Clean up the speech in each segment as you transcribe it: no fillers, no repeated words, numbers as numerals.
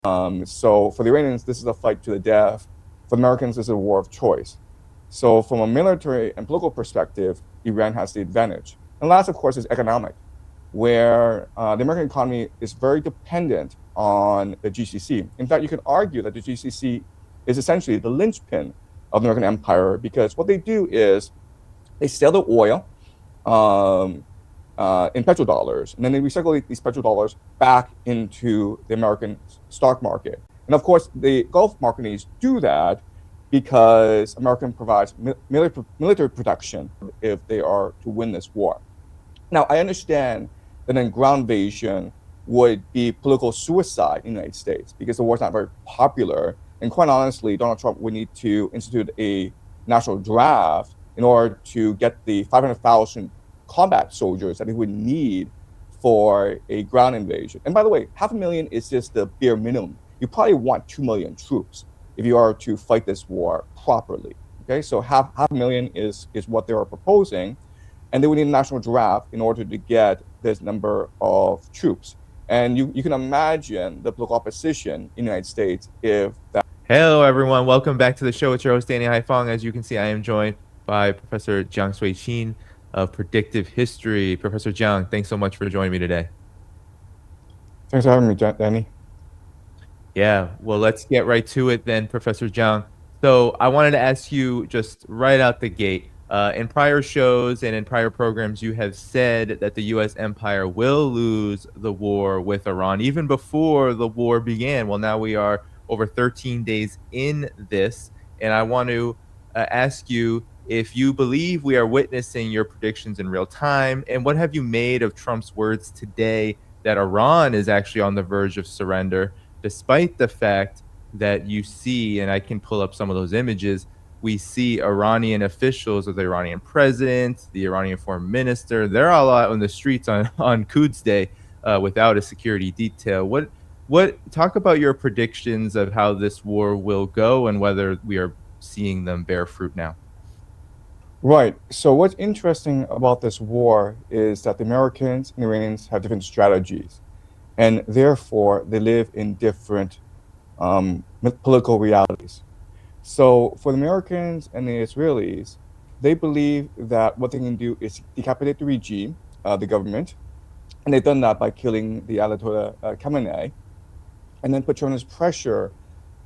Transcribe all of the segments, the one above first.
So for the Iranians, this is a fight to the death. For the Americans, this is a war of choice. So from a military and political perspective, Iran has the advantage. And last, of course, is economic, where the American economy is very dependent on the GCC. In fact, you could argue that the GCC is essentially the linchpin of the American empire, because what they do is they sell the oil in petrodollars, and then they recycle these petrodollars back into the American stock market. And of course, the Gulf markets do that because America provides military protection if they are to win this war. Now, I understand that a ground invasion would be political suicide in the United States because the war is not very popular. And quite honestly, Donald Trump would need to institute a national draft in order to get the 500,000 combat soldiers that he would need for a ground invasion. And by the way, 500,000 is just the bare minimum. You probably want 2 million troops if you are to fight this war properly. Okay, so half a million is what they are proposing, and they would need a national draft in order to get this number of troops. And you can imagine the political opposition in the United States if that. Hello, everyone. Welcome back to the show. It's your host, Danny Haifong. As you can see, I am joined by Professor Jiang Chin of Predictive History. Professor Jiang, thanks so much for joining me today. Thanks for having me, Danny. Yeah, well, let's get right to it then, Professor Jiang. So I wanted to ask you just right out the gate, in prior shows and in prior programs, you have said that the U.S. empire will lose the war with Iran even before the war began. Well, now we are over 13 days in this, and I want to ask you if you believe we are witnessing your predictions in real time, and what have you made of Trump's words today that Iran is actually on the verge of surrender, despite the fact that you see, and I can pull up some of those images, we see Iranian officials or the Iranian president, the Iranian foreign minister, they're all out on the streets on Quds Day without a security detail. What talk about your predictions of how this war will go and whether we are seeing them bear fruit now? Right. So what's interesting about this war is that the Americans and Iranians have different strategies, and therefore they live in different political realities. So for the Americans and the Israelis, they believe that what they can do is decapitate the regime, the government, and they've done that by killing the Ayatollah Khamenei, and then put tremendous pressure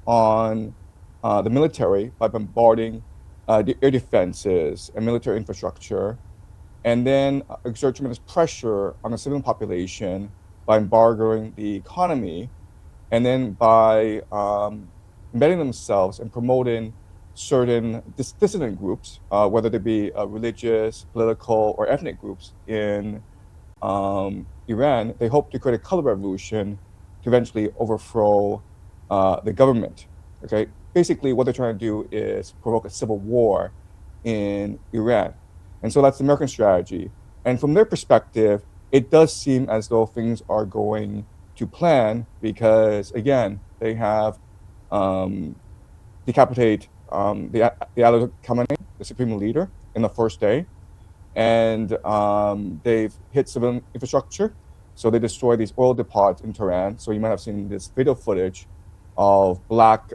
on the military by bombarding the air defenses and military infrastructure, and then exert tremendous pressure on the civilian population by embargoing the economy, and then by embedding themselves and promoting certain dissident groups, whether they be religious, political, or ethnic groups in Iran. They hope to create a color revolution to eventually overthrow the government. Okay, basically what they're trying to do is provoke a civil war in Iran. And so that's the American strategy. And from their perspective, it does seem as though things are going to plan because, again, they have decapitate the Ayatollah Khamenei, the supreme leader, in the first day. And they've hit civilian infrastructure. So they destroy these oil depots in Tehran. So you might have seen this video footage of black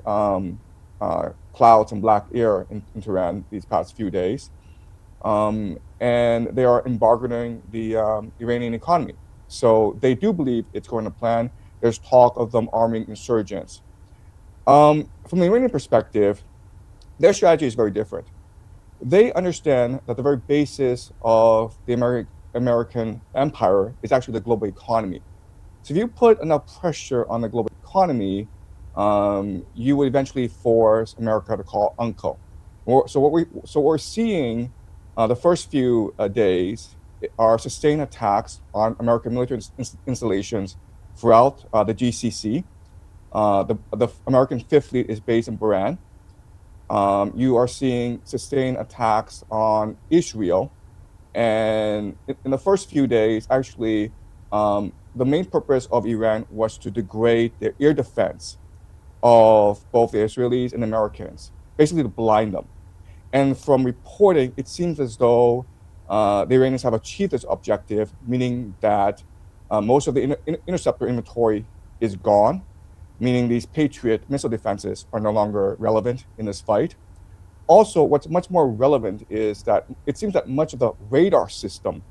clouds and black air in Tehran these past few days. And they are embargoing the Iranian economy. So they do believe it's going to plan. There's talk of them arming insurgents. From the Iranian perspective, their strategy is very different. They understand that the very basis of the American empire is actually the global economy. So if you put enough pressure on the global economy, you would eventually force America to call uncle. So what we're seeing the first few days are sustained attacks on American military installations throughout the GCC. The American Fifth Fleet is based in Bahrain. You are seeing sustained attacks on Israel. And in the first few days, actually, the main purpose of Iran was to degrade the air defense of both the Israelis and Americans, basically to blind them. And from reporting, it seems as though the Iranians have achieved this objective, meaning that most of the interceptor inventory is gone. meaning these Patriot missile defenses are no longer relevant in this fight. Also, what's much more relevant is that it seems that much of the radar system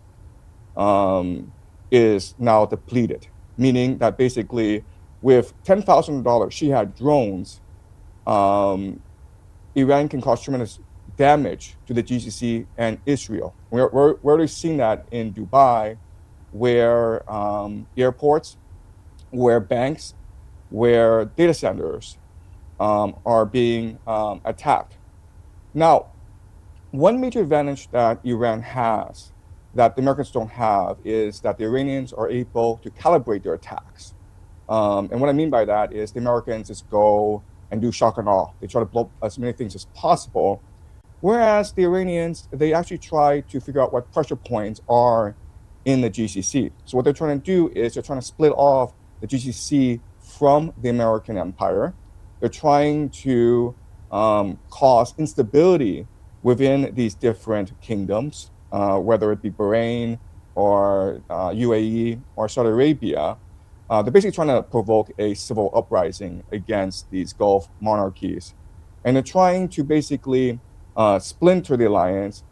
is now depleted, meaning that basically with $10,000 Shihad drones, Iran can cause tremendous damage to the GCC and Israel. We're already seeing that in Dubai, where airports, where banks, where data centers are being attacked. Now, one major advantage that Iran has that the Americans don't have is that the Iranians are able to calibrate their attacks. And what I mean by that is the Americans just go and do shock and awe. They try to blow up as many things as possible. Whereas the Iranians, they actually try to figure out what pressure points are in the GCC. So what they're trying to do is they're trying to split off the GCC from the American empire. They're trying to cause instability within these different kingdoms, whether it be Bahrain or UAE or Saudi Arabia. They're basically trying to provoke a civil uprising against these Gulf monarchies. And they're trying to basically splinter the alliance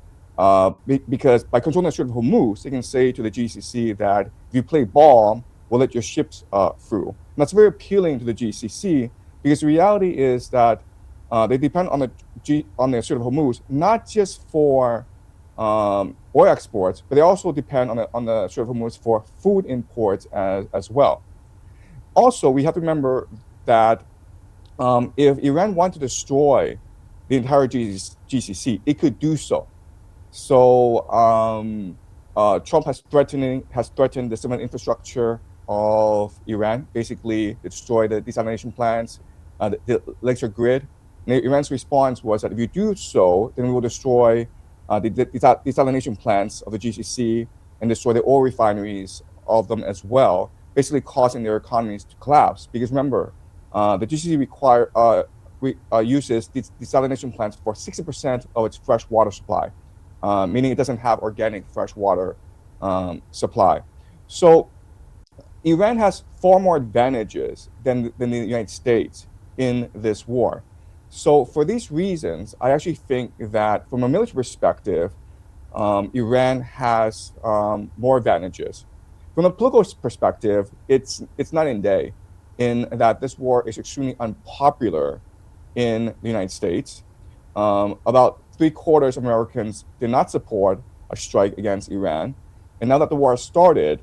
because by controlling the Strait of Hormuz, they can say to the GCC that if you play ball, we'll let your ships through. And that's very appealing to the GCC because the reality is that they depend on the Strait of Hormuz, not just for oil exports, but they also depend on the Strait of Hormuz for food imports as well. Also, we have to remember that if Iran wanted to destroy the entire GCC, it could do so. So Trump has threatened the civil infrastructure of Iran, basically destroy the desalination plants, the electric grid. And Iran's response was that if you do so, then we will destroy the desalination plants of the GCC and destroy the oil refineries of them as well, basically causing their economies to collapse. Because remember, the GCC uses desalination plants for 60% of its fresh water supply, meaning it doesn't have organic fresh water supply. So Iran has far more advantages than the United States in this war. So for these reasons, I actually think that from a military perspective, Iran has more advantages. From a political perspective, it's night and day in that this war is extremely unpopular in the United States. About 3/4 of Americans did not support a strike against Iran. And now that the war has started,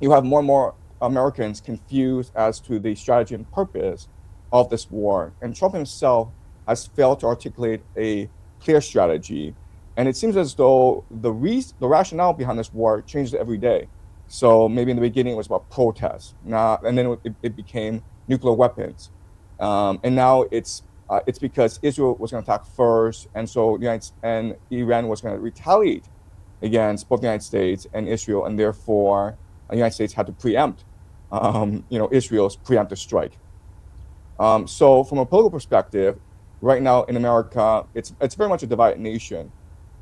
you have more and more Americans confused as to the strategy and purpose of this war. And Trump himself has failed to articulate a clear strategy. And it seems as though the rationale behind this war changes every day. So maybe in the beginning it was about protests, and then it became nuclear weapons. And now it's because Israel was going to attack first, and so Iran was going to retaliate against both the United States and Israel, and therefore the United States had to preempt, Israel's preemptive strike. So from a political perspective, right now in America, it's very much a divided nation.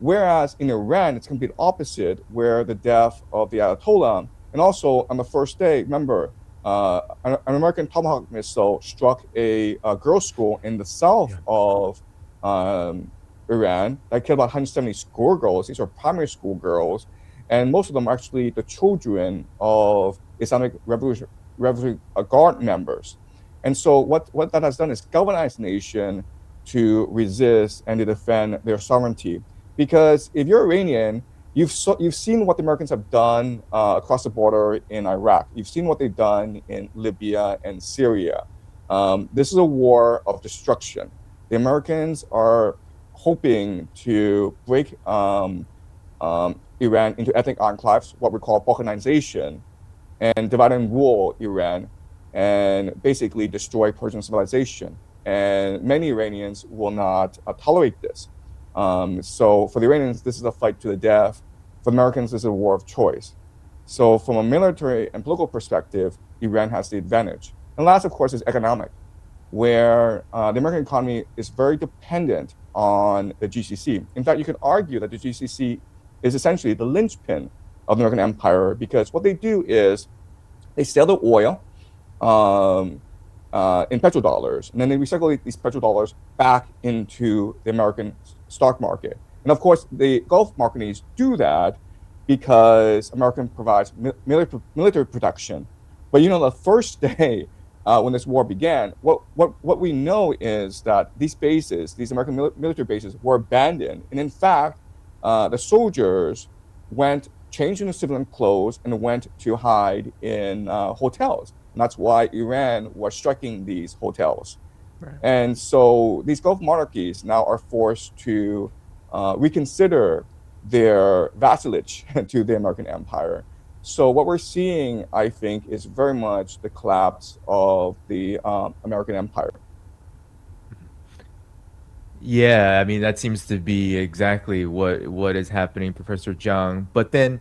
Whereas in Iran, it's complete opposite, where the death of the Ayatollah, and also on the first day, remember, an American Tomahawk missile struck a girls' school in the south of Iran that killed about 170 schoolgirls. These are primary school girls, and most of them are actually the children of Islamic Revolutionary Guard members. And so what that has done is galvanize the nation to resist and to defend their sovereignty. Because if you're Iranian, you've seen what the Americans have done across the border in Iraq. You've seen what they've done in Libya and Syria. This is a war of destruction. The Americans are hoping to break Iran into ethnic enclaves, what we call balkanization, and divide and rule Iran, and basically destroy Persian civilization. And many Iranians will not tolerate this. So for the Iranians, this is a fight to the death. For the Americans, this is a war of choice. So from a military and political perspective, Iran has the advantage. And last, of course, is economic, where the American economy is very dependent on the GCC. In fact, you could argue that the GCC is essentially the linchpin of the American empire, because what they do is they sell the oil, in petrodollars, and then they recycle these petrodollars back into the American stock market. And of course, the Gulf markets do that because America provides military protection. But the first day when this war began, what we know is that these bases, these American military bases, were abandoned. And in fact, the soldiers changed into civilian clothes and went to hide in hotels. And that's why Iran was striking these hotels. Right. And so these Gulf monarchies now are forced to reconsider their vassalage to the American empire. So what we're seeing, I think, is very much the collapse of the American empire. Yeah, I mean, that seems to be exactly what is happening, Professor Zhang. But then,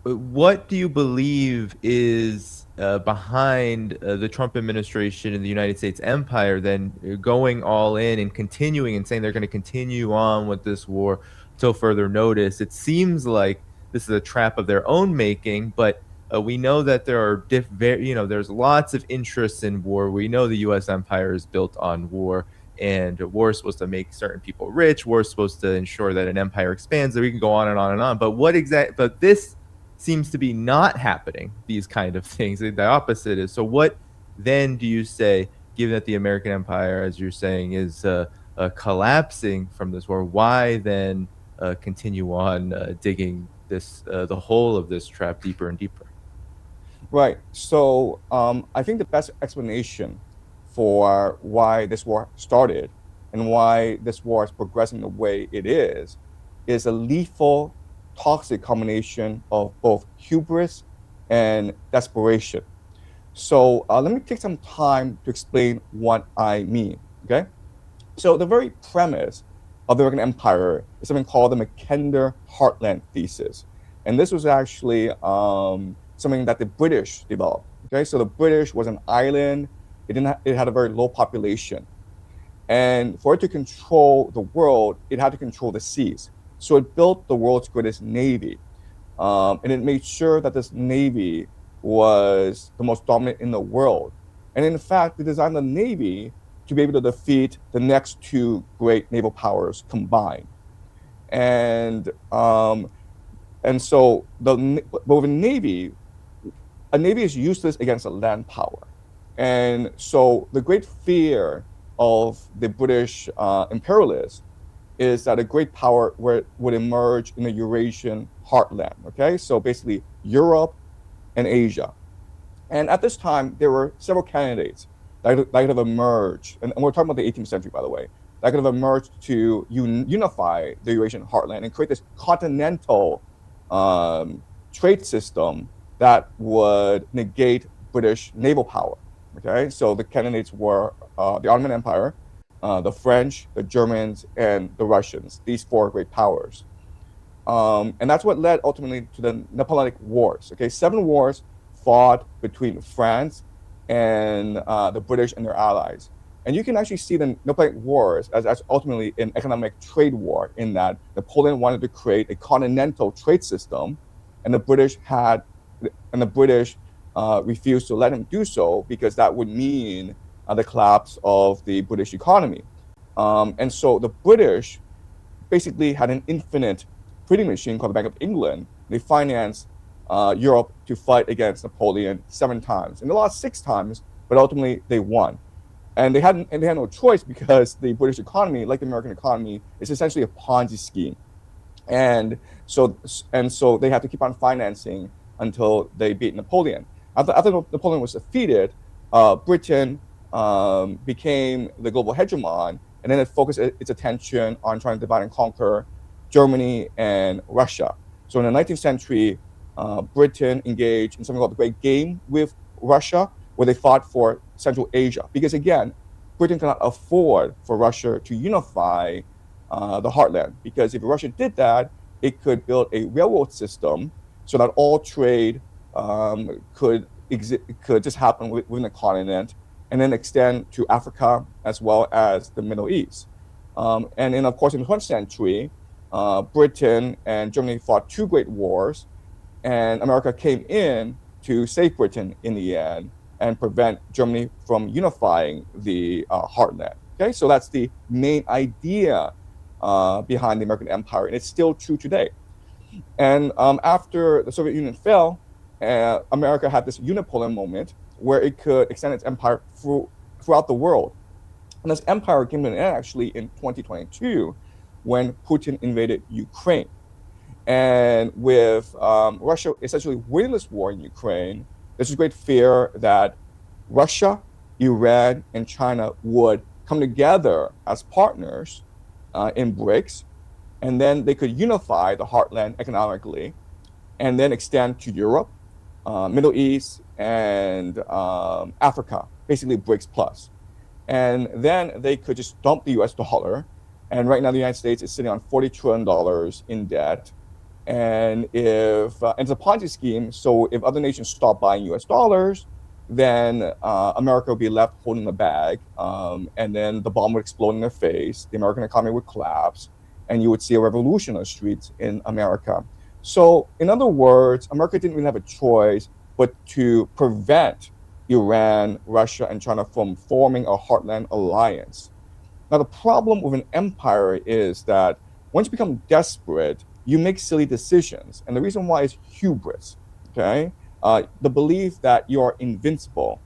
what do you believe is behind the Trump administration and the United States empire then going all in and continuing and saying they're going to continue on with this war till further notice? It seems like this is a trap of their own making, but we know that there are there's lots of interests in war. We know the U.S. empire is built on war, and war is supposed to make certain people rich. War is supposed to ensure that an empire expands. That we can go on and on and on. But this seems to be not happening. These kind of things. The opposite is. So what then do you say, given that the American empire, as you're saying, is collapsing from this war? Why then continue on digging the hole of this trap deeper and deeper? Right. So I think the best explanation for why this war started and why this war is progressing the way it is a lethal, toxic combination of both hubris and desperation. So let me take some time to explain what I mean. Okay. So the very premise of the American empire is something called the Mackinder Heartland thesis. And this was actually something that the British developed. Okay, so the British was an island. It had a very low population. And for it to control the world, it had to control the seas. So it built the world's greatest navy. And it made sure that this navy was the most dominant in the world. And in fact, they designed the navy to be able to defeat the next two great naval powers combined. And so with a navy is useless against a land power. And so the great fear of the British imperialists is that a great power would emerge in the Eurasian heartland. Okay, so basically Europe and Asia. And at this time, there were several candidates that could have emerged, and we're talking about the 18th century, by the way, that could have emerged to unify the Eurasian heartland and create this continental trade system that would negate British naval power. Okay, so the candidates were the Ottoman Empire, the French, the Germans, and the Russians, these four great powers. And that's what led ultimately to the Napoleonic Wars. Okay, 7 wars fought between France and the British and their allies. And you can actually see the Napoleonic Wars as ultimately an economic trade war, in that Napoleon wanted to create a continental trade system, and the British refused to let him do so because that would mean the collapse of the British economy. And so the British basically had an infinite printing machine called the Bank of England. They financed Europe to fight against Napoleon 7 times, and they lost 6 times, but ultimately they won. And they had no choice, because the British economy, like the American economy, is essentially a Ponzi scheme. And so they had to keep on financing until they beat Napoleon. After Napoleon was defeated, Britain became the global hegemon, and then it focused its attention on trying to divide and conquer Germany and Russia. So in the 19th century, Britain engaged in something called the Great Game with Russia, where they fought for Central Asia. Because again, Britain cannot afford for Russia to unify the heartland, because if Russia did that, it could build a railroad system so that all trade could just happen within the continent, and then extend to Africa as well as the Middle East. And then, of course, in the 20th century, Britain and Germany fought 2 great wars, and America came in to save Britain in the end. and prevent Germany from unifying the heartland. Okay, so that's the main idea behind the American empire, and it's still true today. And after the Soviet Union fell, America had this unipolar moment where it could extend its empire throughout the world. And this empire came to an end actually in 2022 when Putin invaded Ukraine. And with Russia essentially winning this war in Ukraine, there's a great fear that Russia, Iran, and China would come together as partners in BRICS, and then they could unify the heartland economically and then extend to Europe, Middle East, and Africa, basically BRICS plus. And then they could just dump the US dollar. And right now the United States is sitting on $40 trillion in debt. And if it's a Ponzi scheme, so if other nations stop buying US dollars, then America would be left holding the bag. And then the bomb would explode in their face, the American economy would collapse, and you would see a revolution on the streets in America. So in other words, America didn't really have a choice but to prevent Iran, Russia, and China from forming a heartland alliance. Now, the problem with an empire is that once you become desperate, you make silly decisions. And the reason why is hubris, okay? The belief that you are invincible.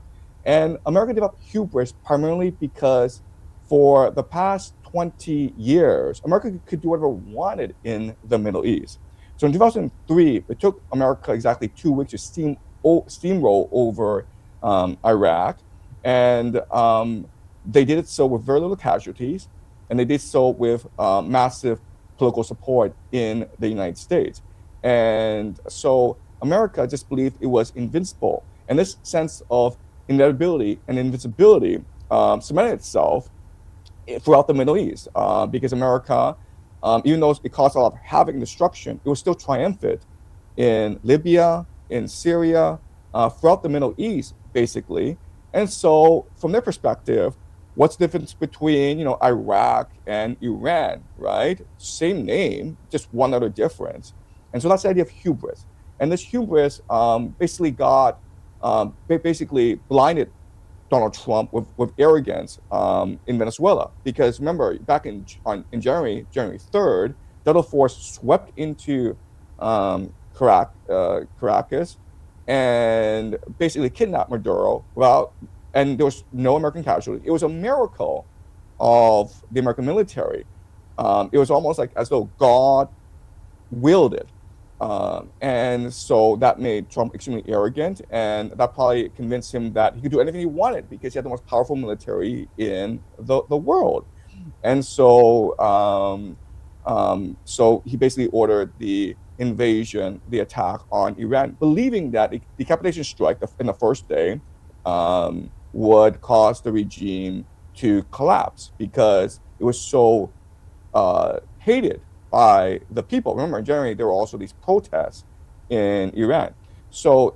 And America developed hubris primarily because for the past 20 years, America could do whatever it wanted in the Middle East. So in 2003, it took America exactly 2 weeks to steamroll over Iraq. And they did it so with very little casualties. And they did so with massive political support in the United States. And so America just believed it was invincible. And this sense of inevitability and invincibility cemented itself throughout the Middle East because America, even though it caused a lot of havoc and destruction, it was still triumphant in Libya, in Syria, throughout the Middle East, basically. And so from their perspective, what's the difference between, Iraq and Iran, right? Same name, just one other difference. And so that's the idea of hubris. And this hubris basically blinded Donald Trump with arrogance in Venezuela. Because remember, back in January 3rd, Delta Force swept into Caracas and basically kidnapped Maduro and there was no American casualty. It was a miracle of the American military. It was almost like as though God willed it. And so that made Trump extremely arrogant, and that probably convinced him that he could do anything he wanted because he had the most powerful military in the world. And so so he basically ordered the invasion, the attack on Iran, believing that the decapitation strike in the first day would cause the regime to collapse because it was so hated by the people. Remember, in January, there were also these protests in Iran. So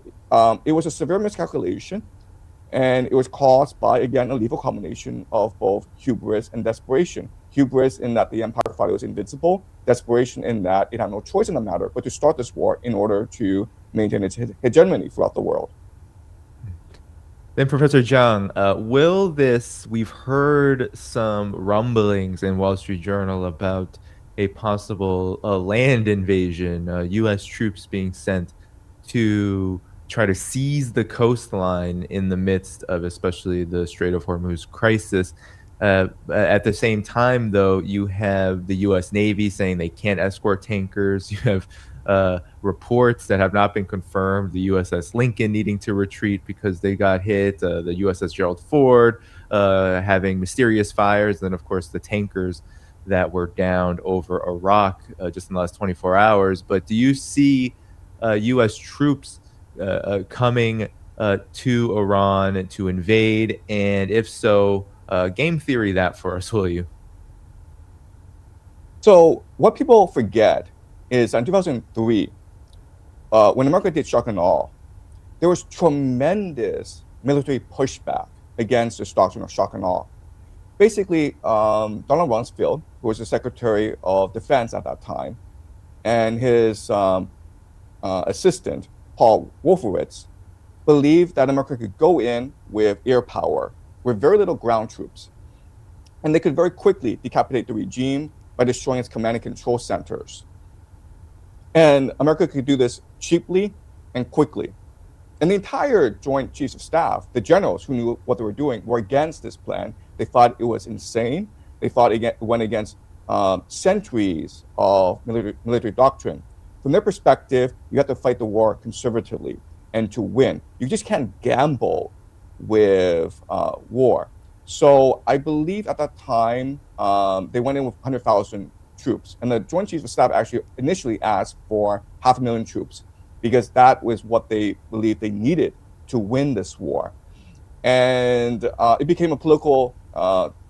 it was a severe miscalculation, and it was caused by, again, a lethal combination of both hubris and desperation. Hubris in that the empire thought it was invincible, desperation in that it had no choice in the matter but to start this war in order to maintain its hegemony throughout the world. Then, Professor Zhang, we've heard some rumblings in Wall Street Journal about a possible land invasion, U.S. troops being sent to try to seize the coastline in the midst of especially the Strait of Hormuz crisis. At the same time, though, you have the U.S. Navy saying they can't escort tankers. You have reports that have not been confirmed, the USS Lincoln needing to retreat because they got hit, the USS Gerald Ford having mysterious fires, and then, of course, the tankers that were downed over Iraq just in the last 24 hours. But do you see U.S. troops coming to Iran to invade? And if so, game theory that for us, will you? So what people forget is in 2003, when America did shock and awe, there was tremendous military pushback against this doctrine of shock and awe. Basically, Donald Rumsfeld, who was the Secretary of Defense at that time, and his assistant, Paul Wolfowitz, believed that America could go in with air power, with very little ground troops, and they could very quickly decapitate the regime by destroying its command and control centers. And America could do this cheaply and quickly. And the entire Joint Chiefs of Staff, the generals who knew what they were doing, were against this plan. They thought it was insane. They thought it went against centuries of military doctrine. From their perspective, you have to fight the war conservatively and to win. You just can't gamble with war. So I believe at that time, they went in with 100,000 troops. And the Joint Chiefs of Staff actually initially asked for 500,000 troops because that was what they believed they needed to win this war. And it became a political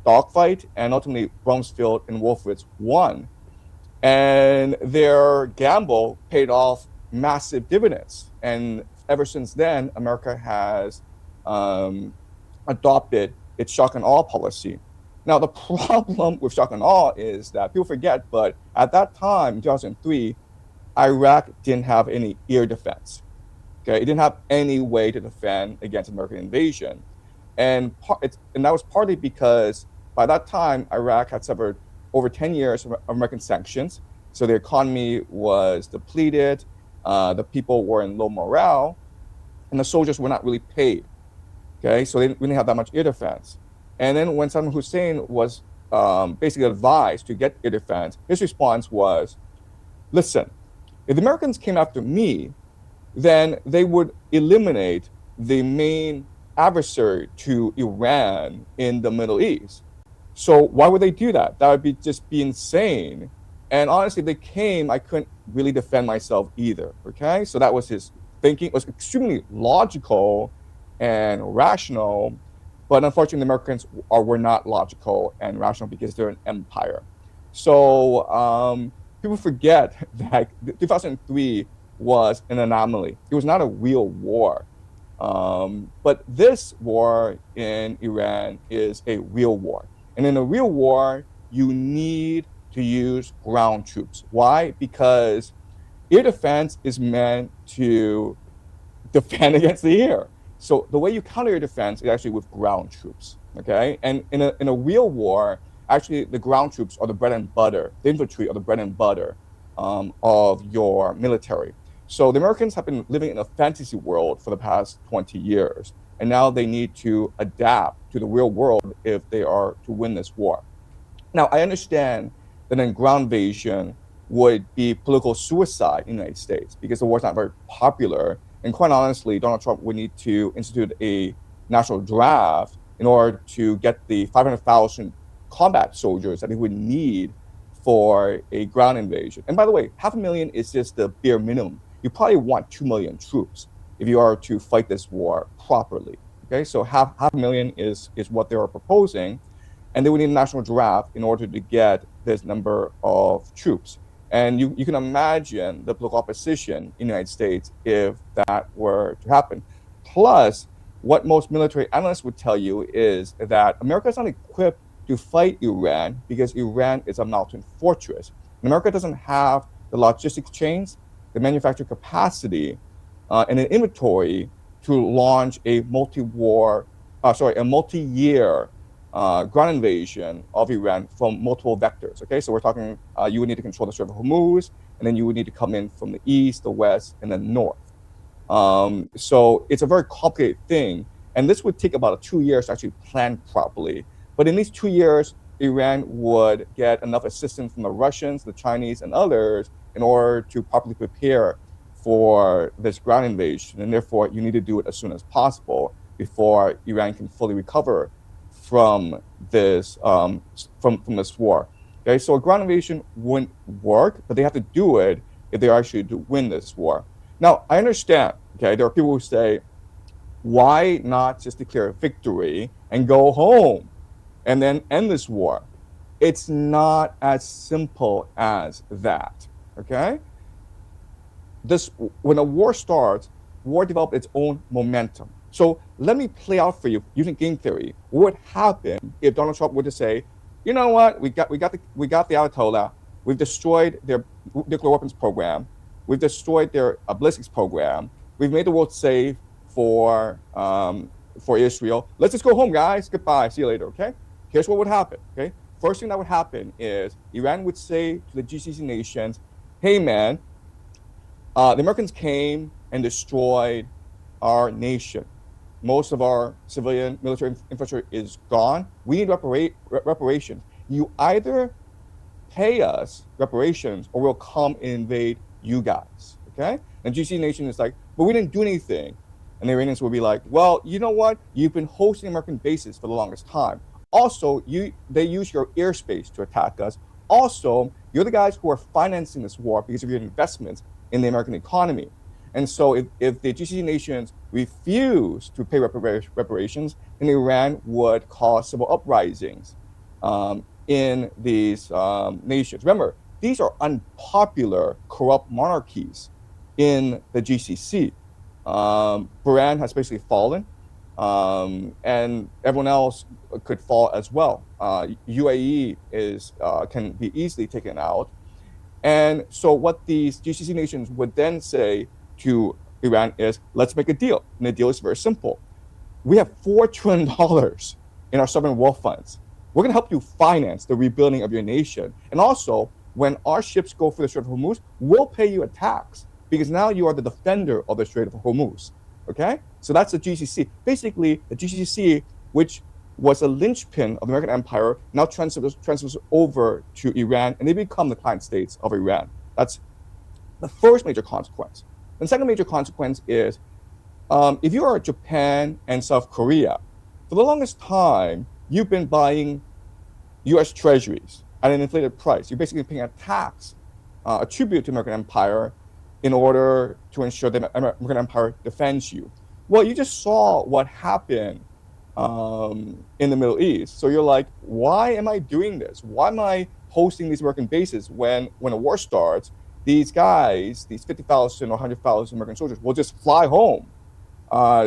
dogfight, and ultimately Rumsfeld and Wolfowitz won. And their gamble paid off massive dividends. And ever since then, America has adopted its shock and awe policy. Now, the problem with shock and awe is that people forget, but at that time, in 2003, Iraq didn't have any air defense. Okay, it didn't have any way to defend against American invasion. And that was partly because by that time, Iraq had suffered over 10 years of American sanctions. So the economy was depleted, the people were in low morale, and the soldiers were not really paid. Okay, so they didn't have that much air defense. And then when Saddam Hussein was basically advised to get air defense, his response was, listen, if the Americans came after me, then they would eliminate the main adversary to Iran in the Middle East. So why would they do that? That would be just be insane. And honestly, if they came, I couldn't really defend myself either, okay? So that was his thinking. It was extremely logical and rational, but unfortunately, the Americans were not logical and rational because they're an empire. So people forget that 2003 was an anomaly. It was not a real war. But this war in Iran is a real war. And in a real war, you need to use ground troops. Why? Because air defense is meant to defend against the air. So the way you counter air defense is actually with ground troops, okay? And in a real war, actually the ground troops are the bread and butter. The infantry are the bread and butter of your military. So the Americans have been living in a fantasy world for the past 20 years. And now they need to adapt to the real world if they are to win this war. Now, I understand that a ground invasion would be political suicide in the United States because the war is not very popular. And quite honestly, Donald Trump would need to institute a national draft in order to get the 500,000 combat soldiers that he would need for a ground invasion. And by the way, 500,000 is just the bare minimum. You probably want 2 million troops if you are to fight this war properly. Okay, so half a million is what they are proposing, and they would need a national draft in order to get this number of troops. And you can imagine the political opposition in the United States if that were to happen. Plus, what most military analysts would tell you is that America is not equipped to fight Iran because Iran is a mountain fortress. And America doesn't have the logistics chains, the manufacturing capacity, and an inventory to launch a multi-year ground invasion of Iran from multiple vectors. Okay, so we're talking you would need to control the Strait of Hormuz, and then you would need to come in from the east, the west, and the north. So it's a very complicated thing, and this would take about 2 years to actually plan properly. But in these 2 years, Iran would get enough assistance from the Russians, the Chinese, and others in order to properly prepare for this ground invasion, and therefore you need to do it as soon as possible before Iran can fully recover from this from this war. Okay, so a ground invasion wouldn't work, but they have to do it if they are actually to win this war. Now, I understand. Okay, there are people who say, why not just declare a victory and go home and then end this war? It's not as simple as that. Okay. When a war starts, war develops its own momentum. So let me play out for you using game theory. What would happen if Donald Trump were to say, you know what, we got the Ayatollah, we've destroyed their nuclear weapons program, we've destroyed their ballistics program, we've made the world safe for Israel. Let's just go home, guys. Goodbye. See you later. Okay. Here's what would happen. Okay. First thing that would happen is Iran would say to the GCC nations, "Hey, man, the Americans came and destroyed our nation. Most of our civilian military infrastructure is gone. We need reparations. You either pay us reparations or we'll come and invade you guys." Okay? And GCC nation is like, "But we didn't do anything." And the Iranians will be like, "Well, you know what? You've been hosting American bases for the longest time. Also, they use your airspace to attack us. Also, you're the guys who are financing this war because of your investments in the American economy." And so if the GCC nations refuse to pay reparations, then Iran would cause civil uprisings in these nations. Remember, these are unpopular, corrupt monarchies in the GCC. Iran has basically fallen, and everyone else could fall as well. UAE can be easily taken out. And so what these GCC nations would then say to Iran is, let's make a deal. And the deal is very simple. We have $4 trillion in our sovereign wealth funds. We're going to help you finance the rebuilding of your nation. And also, when our ships go for the Strait of Hormuz, we'll pay you a tax because now you are the defender of the Strait of Hormuz. Okay? So that's the GCC. Basically, the GCC, which was a linchpin of the American empire, now transfers over to Iran, and they become the client states of Iran. That's the first major consequence. The second major consequence is, if you are Japan and South Korea, for the longest time, you've been buying U.S. treasuries at an inflated price. You're basically paying a tax, a tribute to the American empire in order to ensure that the American empire defends you. Well, you just saw what happened in the Middle East. So you're like, why am I doing this? Why am I hosting these American bases when a war starts? These guys, these 50,000 or 100,000 American soldiers will just fly home.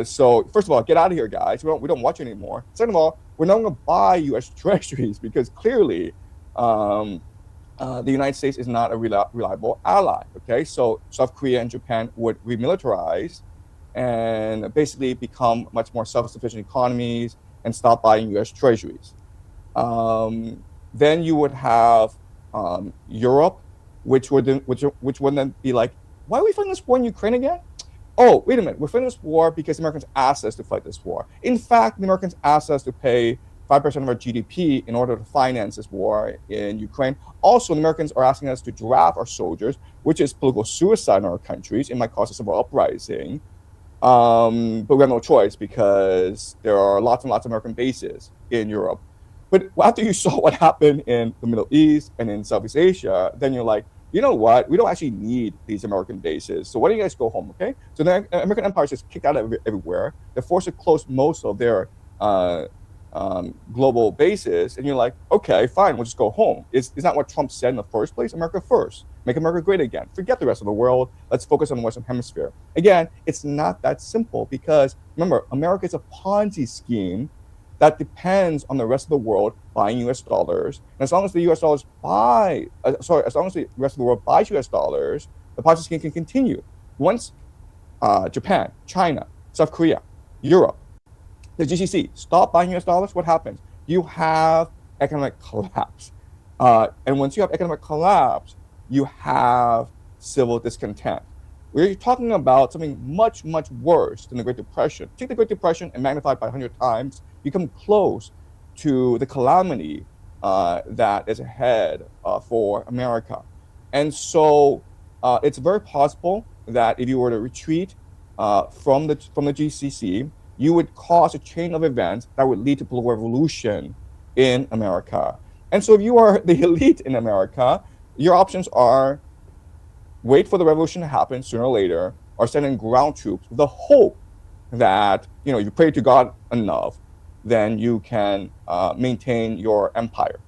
So first of all, get out of here, guys. We don't watch you anymore. Second of all, we're not going to buy U.S. treasuries because clearly the United States is not a reliable ally. Okay, so South Korea and Japan would remilitarize and basically become much more self-sufficient economies and stop buying U.S. treasuries. Then you would have Europe, which would then be like, why are we fighting this war in Ukraine again? Oh, wait a minute, we're fighting this war because the Americans asked us to fight this war. In fact, the Americans asked us to pay 5% of our GDP in order to finance this war in Ukraine. Also, the Americans are asking us to draft our soldiers, which is political suicide in our countries. It might cause a civil uprising. But we have no choice because there are lots and lots of American bases in Europe. But after you saw what happened in the Middle East and in Southeast Asia, then you're like, you know what? We don't actually need these American bases. So why don't you guys go home, okay? So the American empire is just kicked out of everywhere. They're forced to close most of their global bases. And you're like, okay, fine, we'll just go home. Is that what Trump said in the first place? America first. Make America great again. Forget the rest of the world. Let's focus on the Western Hemisphere. Again, it's not that simple because remember, America is a Ponzi scheme that depends on the rest of the world buying U.S. dollars. And as long as the U.S. dollars as long as the rest of the world buys U.S. dollars, the Ponzi scheme can continue. Once Japan, China, South Korea, Europe, the GCC stop buying U.S. dollars, what happens? You have economic collapse. And once you have economic collapse, you have civil discontent. We're talking about something much, much worse than the Great Depression. Take the Great Depression and magnify it by 100 times, you come close to the calamity that is ahead for America. And so it's very possible that if you were to retreat from the GCC, you would cause a chain of events that would lead to political revolution in America. And so if you are the elite in America, your options are wait for the revolution to happen sooner or later, or send in ground troops with the hope that, you pray to God enough, then you can maintain your empire.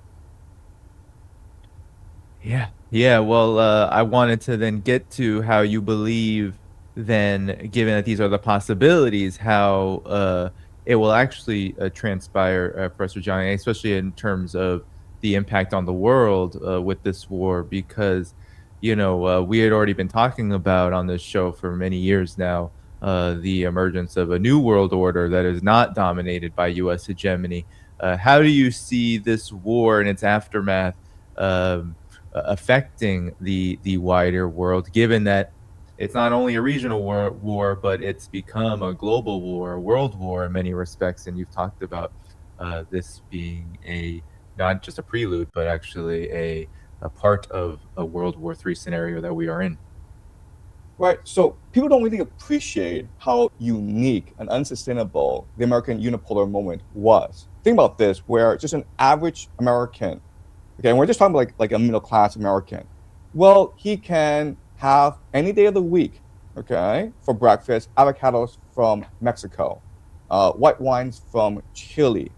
Yeah. Well, I wanted to then get to how you believe then, given that these are the possibilities, how it will actually transpire, Professor John, especially in terms of the impact on the world with this war, because we had already been talking about on this show for many years now the emergence of a new world order that is not dominated by U.S. hegemony. How do you see this war and its aftermath affecting the wider world, given that it's not only a regional war, but it's become a global war, a world war in many respects, and you've talked about this being not just a prelude, but actually a part of a World War III scenario that we are in. Right. So people don't really appreciate how unique and unsustainable the American unipolar moment was. Think about this, where just an average American, okay, and we're just talking about like a middle-class American, well, he can have any day of the week, okay, for breakfast, avocados from Mexico, white wines from Chile.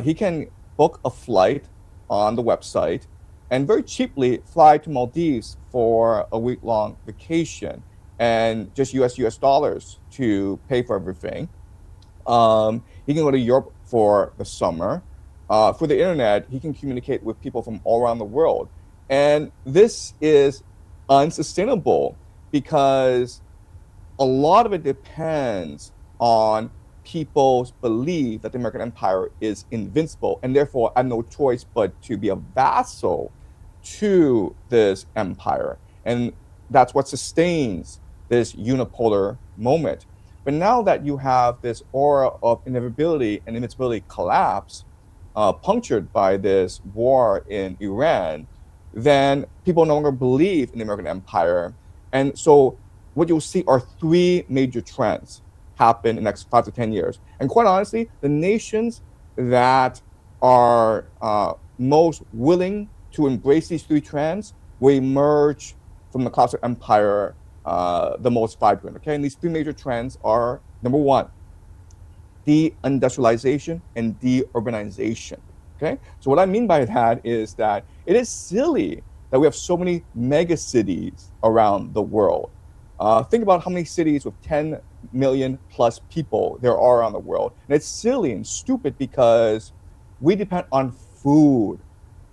He can book a flight on the website and very cheaply fly to Maldives for a week-long vacation and just US dollars to pay for everything. He can go to Europe for the summer. For the internet, he can communicate with people from all around the world. And this is unsustainable because a lot of it depends on people's belief that the American empire is invincible, and therefore I have no choice but to be a vassal to this empire. And that's what sustains this unipolar moment. But now that you have this aura of inevitability and invincibility collapse, punctured by this war in Iran, then people no longer believe in the American empire. And so what you'll see are three major trends happen in the next 5 to 10 years. And quite honestly, the nations that are most willing to embrace these three trends will emerge from the collapse of empire the most vibrant, okay? And these three major trends are, number one, deindustrialization and deurbanization, okay? So what I mean by that is that it is silly that we have so many mega cities around the world. Think about how many cities with 10 million plus people there are around the world. And it's silly and stupid because we depend on food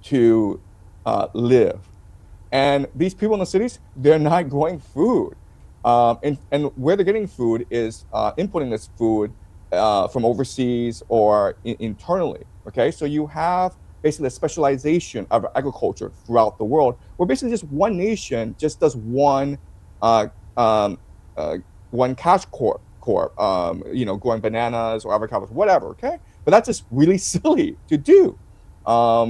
to live. And these people in the cities, they're not growing food. And where they're getting food is importing this food from overseas or internally, okay? So you have basically a specialization of agriculture throughout the world, where basically just one nation just does one cash crop, growing bananas or avocados, whatever, okay? But that's just really silly to do. But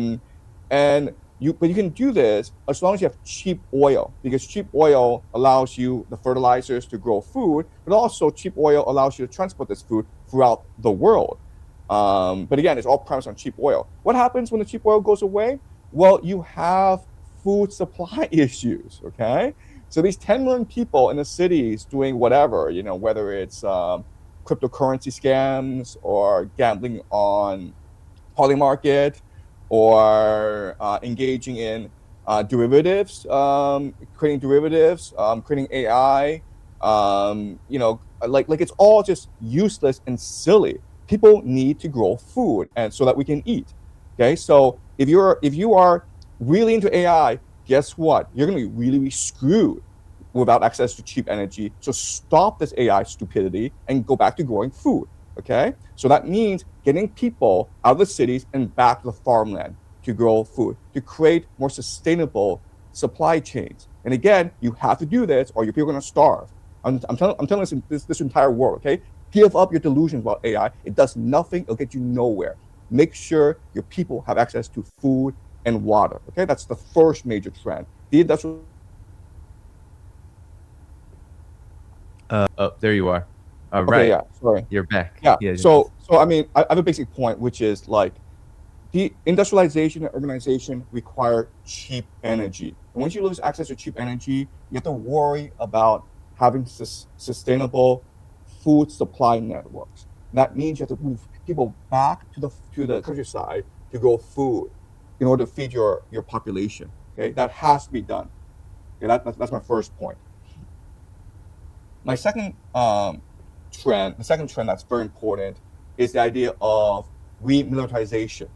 you can do this as long as you have cheap oil, because cheap oil allows you the fertilizers to grow food, but also cheap oil allows you to transport this food throughout the world. But again, it's all premised on cheap oil. What happens when the cheap oil goes away? Well, you have food supply issues, okay? So these 10 million people in the cities doing whatever, whether it's cryptocurrency scams or gambling on poly market, or engaging in derivatives, creating derivatives, creating AI, like it's all just useless and silly. People need to grow food, and so that we can eat. Okay, so if you are really into AI, guess what? You're going to be really screwed without access to cheap energy. So stop this AI stupidity and go back to growing food. Okay, so that means getting people out of the cities and back to the farmland to grow food, to create more sustainable supply chains. And again, you have to do this, or your people are going to starve. I'm telling this entire world. Okay, give up your delusions about AI. It does nothing. It'll get you nowhere. Make sure your people have access to food and water. Okay, that's the first major trend. The industrial. Oh, there you are. All Okay, right. yeah, sorry. You're back. Yeah. So I mean, I have a basic point, which is like the industrialization and urbanization require cheap energy. And once you lose access to cheap energy, you have to worry about having sustainable food supply networks. That means you have to move people back to the countryside to grow food in order to feed your population. Okay, that has to be done. Okay, that's my first point. My second trend, the second trend that's very important, is the idea of remilitarization,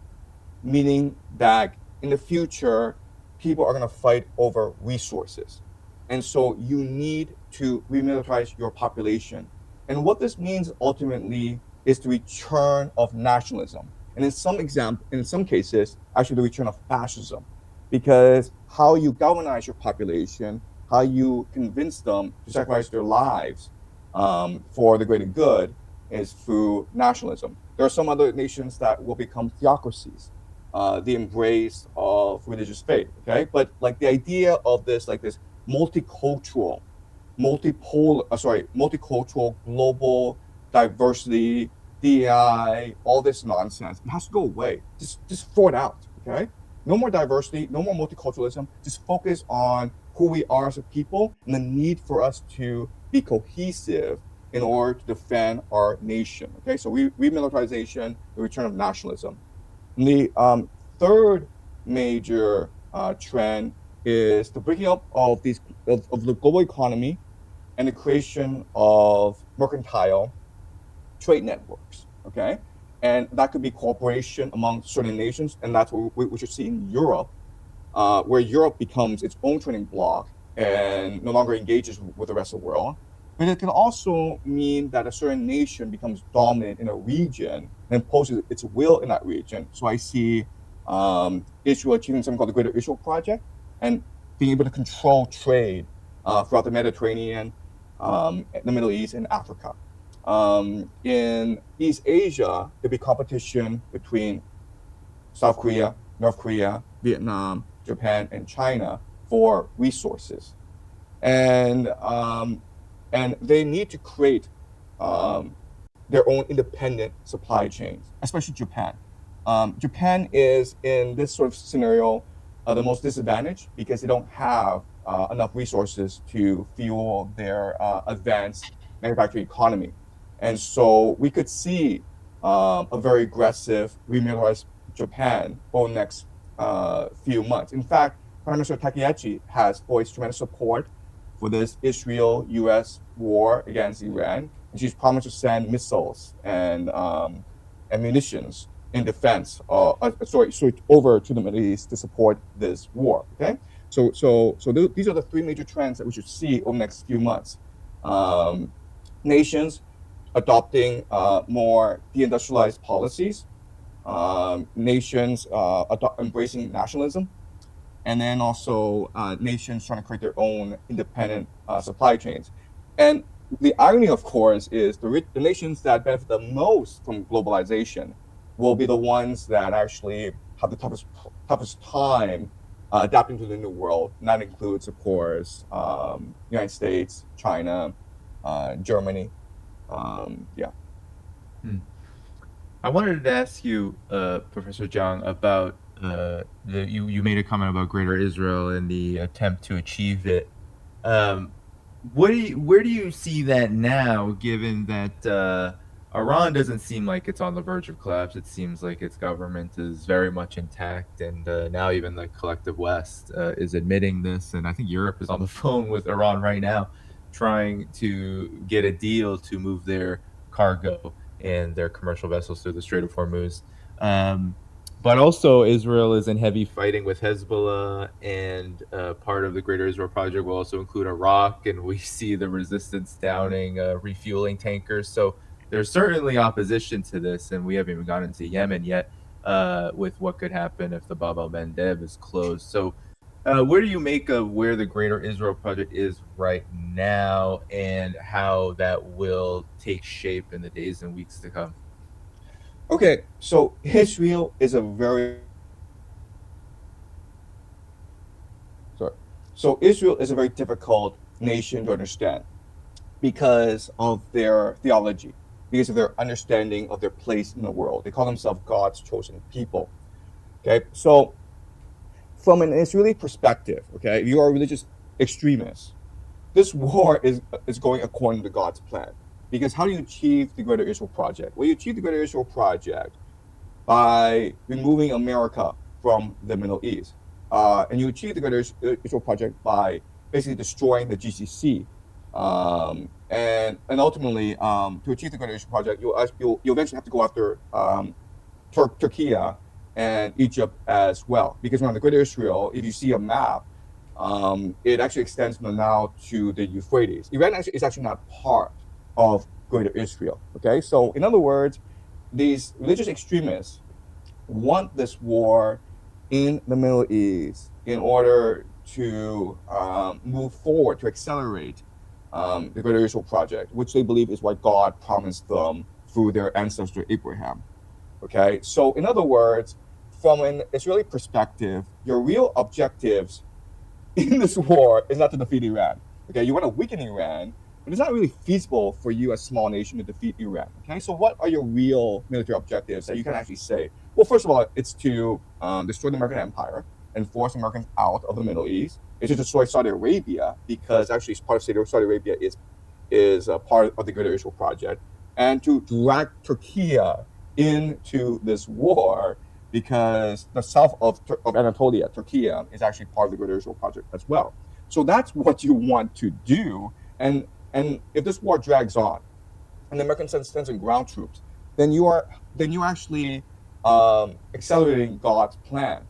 meaning that in the future, people are going to fight over resources. And so you need to remilitarize your population. And what this means ultimately is the return of nationalism. And in some cases, actually the return of fascism. Because how you galvanize your population, how you convince them to sacrifice their lives for the greater good is through nationalism. There are some other nations that will become theocracies, the embrace of religious faith, okay? But like the idea of this, like this multicultural, global diversity, DEI, all this nonsense, it has to go away. Just throw it out, okay? No more diversity, no more multiculturalism. Just focus on who we are as a people and the need for us to be cohesive in order to defend our nation. Okay, so remilitarization, the return of nationalism. And the third major trend is the breaking up of the global economy and the creation of mercantile trade networks. Okay, and that could be cooperation among certain nations, and that's what we should see in Europe, where Europe becomes its own trading bloc and no longer engages with the rest of the world. But it can also mean that a certain nation becomes dominant in a region and imposes its will in that region. So I see Israel achieving something called the Greater Israel Project and being able to control trade throughout the Mediterranean, the Middle East, and Africa. In East Asia, there'll be competition between South Korea, North Korea, Vietnam, Japan, and China for resources. And they need to create their own independent supply chains, especially Japan. Japan is, in this sort of scenario, the most disadvantaged because they don't have enough resources to fuel their advanced manufacturing economy. And so we could see a very aggressive remilitarized Japan over the next few months. In fact, Prime Minister Takaichi has voiced tremendous support for this Israel-U.S. war against Iran, and she's promised to send missiles and munitions in defense, over to the Middle East to support this war. Okay, so these are the three major trends that we should see over the next few months. Nations adopting more deindustrialized policies, nations embracing nationalism, and then also nations trying to create their own independent supply chains. And the irony, of course, is the nations that benefit the most from globalization will be the ones that actually have the toughest time adapting to the new world. And that includes, of course, United States, China, Germany. Yeah. I wanted to ask you, Professor Zhang, about you made a comment about Greater Israel and the attempt to achieve it. Where do you see that now, given that Iran doesn't seem like it's on the verge of collapse? It seems like its government is very much intact, and now even the collective West is admitting this. And I think Europe is on the phone with Iran right now, trying to get a deal to move their cargo and their commercial vessels through the Strait of Hormuz. But also Israel is in heavy fighting with Hezbollah, and part of the Greater Israel Project will also include Iraq, and we see the resistance downing refueling tankers. So there's certainly opposition to this, and we haven't even gotten into Yemen yet with what could happen if the Bab el-Mandeb is closed. So where do you make of where the Greater Israel Project is right now and how that will take shape in the days and weeks to come? Okay, so Israel is a very difficult nation to understand because of their theology, because of their understanding of their place in the world. They call themselves God's chosen people. Okay, so from an Israeli perspective, okay, if you are a religious extremist, this war is going according to God's plan. Because how do you achieve the Greater Israel Project? Well, you achieve the Greater Israel Project by removing America from the Middle East. And you achieve the Greater Israel Project by basically destroying the GCC. And ultimately, to achieve the Greater Israel Project, you'll eventually have to go after Turkey and Egypt as well. Because around the Greater Israel, if you see a map, it actually extends from the Nile to the Euphrates. Iran is actually not part of Greater Israel. Okay, so in other words, these religious extremists want this war in the Middle East in order to move forward, to accelerate the Greater Israel Project, which they believe is what God promised them through their ancestor Abraham. Okay, so in other words, from an Israeli perspective, your real objectives in this war is not to defeat Iran. Okay, you want to weaken Iran, but it's not really feasible for you as a small nation to defeat Iran. Okay, so what are your real military objectives that you can actually say? Well, first of all, it's to destroy the American empire and force Americans out of the Middle East. It's to destroy Saudi Arabia, because actually part of Saudi Arabia is a part of the Greater Israel Project, and to drag Turkey into this war, because the south of Anatolia, Turkey, is actually part of the Greater Israel Project as well. So that's what you want to do. And if this war drags on, and the American sends in ground troops, then you actually accelerating God's plan.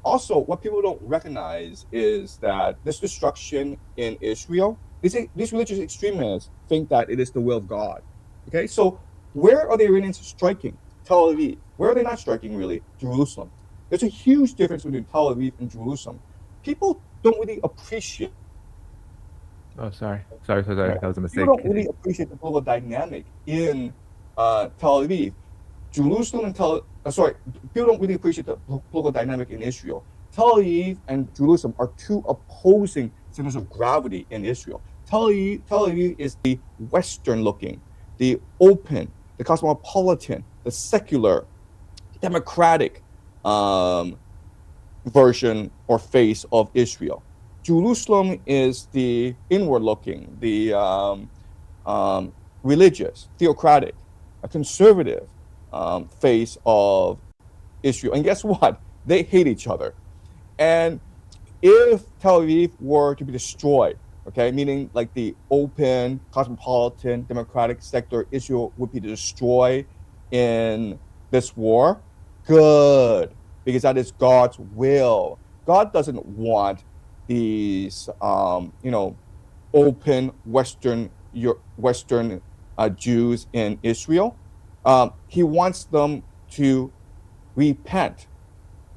Also, what people don't recognize is that this destruction in Israel, these religious extremists think that it is the will of God. Okay, so where are the Iranians striking? Tel Aviv. Where are they not striking, really? Jerusalem. There's a huge difference between Tel Aviv and Jerusalem. People don't really appreciate. Oh, sorry. That was a mistake. People don't really appreciate the global dynamic in Tel Aviv. Jerusalem and people don't really appreciate the global dynamic in Israel. Tel Aviv and Jerusalem are two opposing centers of gravity in Israel. Tel Aviv is the Western-looking, the open, the cosmopolitan, the secular, democratic version or face of Israel. Jerusalem is the inward-looking, the religious, theocratic, a conservative face of Israel. And guess what? They hate each other. And if Tel Aviv were to be destroyed, okay, meaning like the open, cosmopolitan, democratic sector, Israel would be destroyed in this war, good, because that is God's will. God doesn't want these, open Western Jews in Israel. He wants them to repent.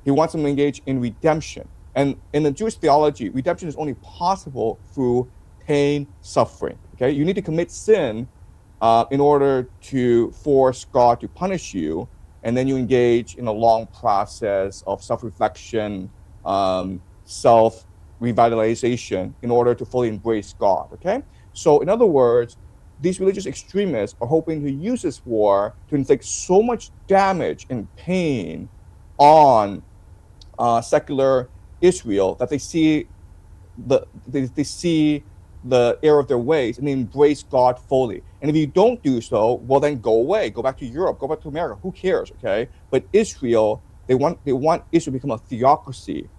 He wants them to engage in redemption. And in the Jewish theology, redemption is only possible through pain, suffering. Okay, you need to commit sin in order to force God to punish you, and then you engage in a long process of self-reflection, self-revitalization in order to fully embrace God. Okay, so in other words, these religious extremists are hoping to use this war to inflict so much damage and pain on secular Israel that they see the error of their ways and they embrace God fully. And if you don't do so, well, then go away, go back to Europe, go back to America. Who cares? Okay, but Israel, they want Israel to become a theocracy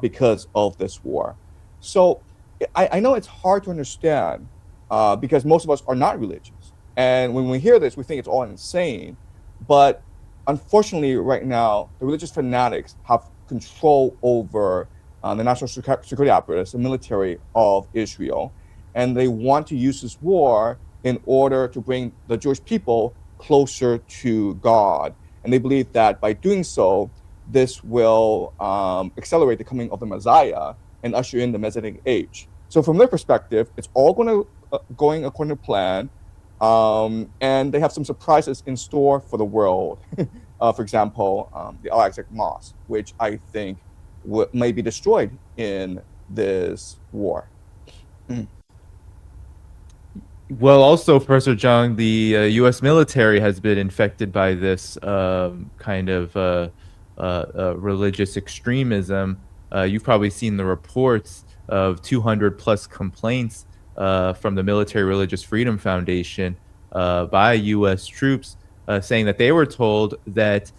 because of this war. So I know it's hard to understand because most of us are not religious, and when we hear this, we think it's all insane. But unfortunately, right now, the religious fanatics have control over the national security apparatus, the military of Israel, and they want to use this war in order to bring the Jewish people closer to God. And they believe that by doing so, this will accelerate the coming of the Messiah and usher in the Messianic age. So from their perspective, it's all going according to plan, and they have some surprises in store for the world. For example, the Al-Aqsa Mosque, which I think may be destroyed in this war. Well, also, Professor Zhang, the U.S. military has been infected by this kind of religious extremism. You've probably seen the reports of 200 plus complaints from the Military Religious Freedom Foundation by U.S. troops saying that they were told that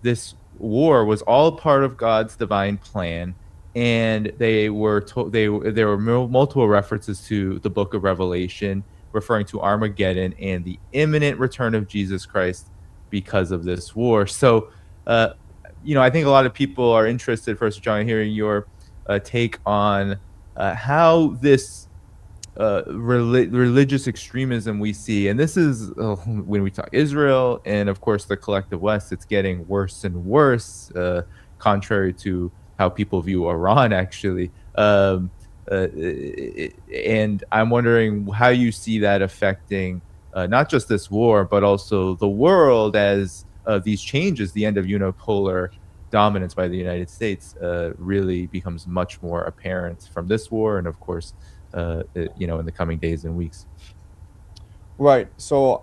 this war was all part of God's divine plan, and they were told there were multiple references to the Book of Revelation referring to Armageddon and the imminent return of Jesus Christ because of this war. So, I think a lot of people are interested, Professor John, in hearing your take on how this religious extremism we see, and this is when we talk Israel and of course the collective West, it's getting worse and worse, contrary to how people view Iran actually. And I'm wondering how you see that affecting not just this war, but also the world as these changes, the end of unipolar dominance by the United States really becomes much more apparent from this war, and of course, in the coming days and weeks. Right. So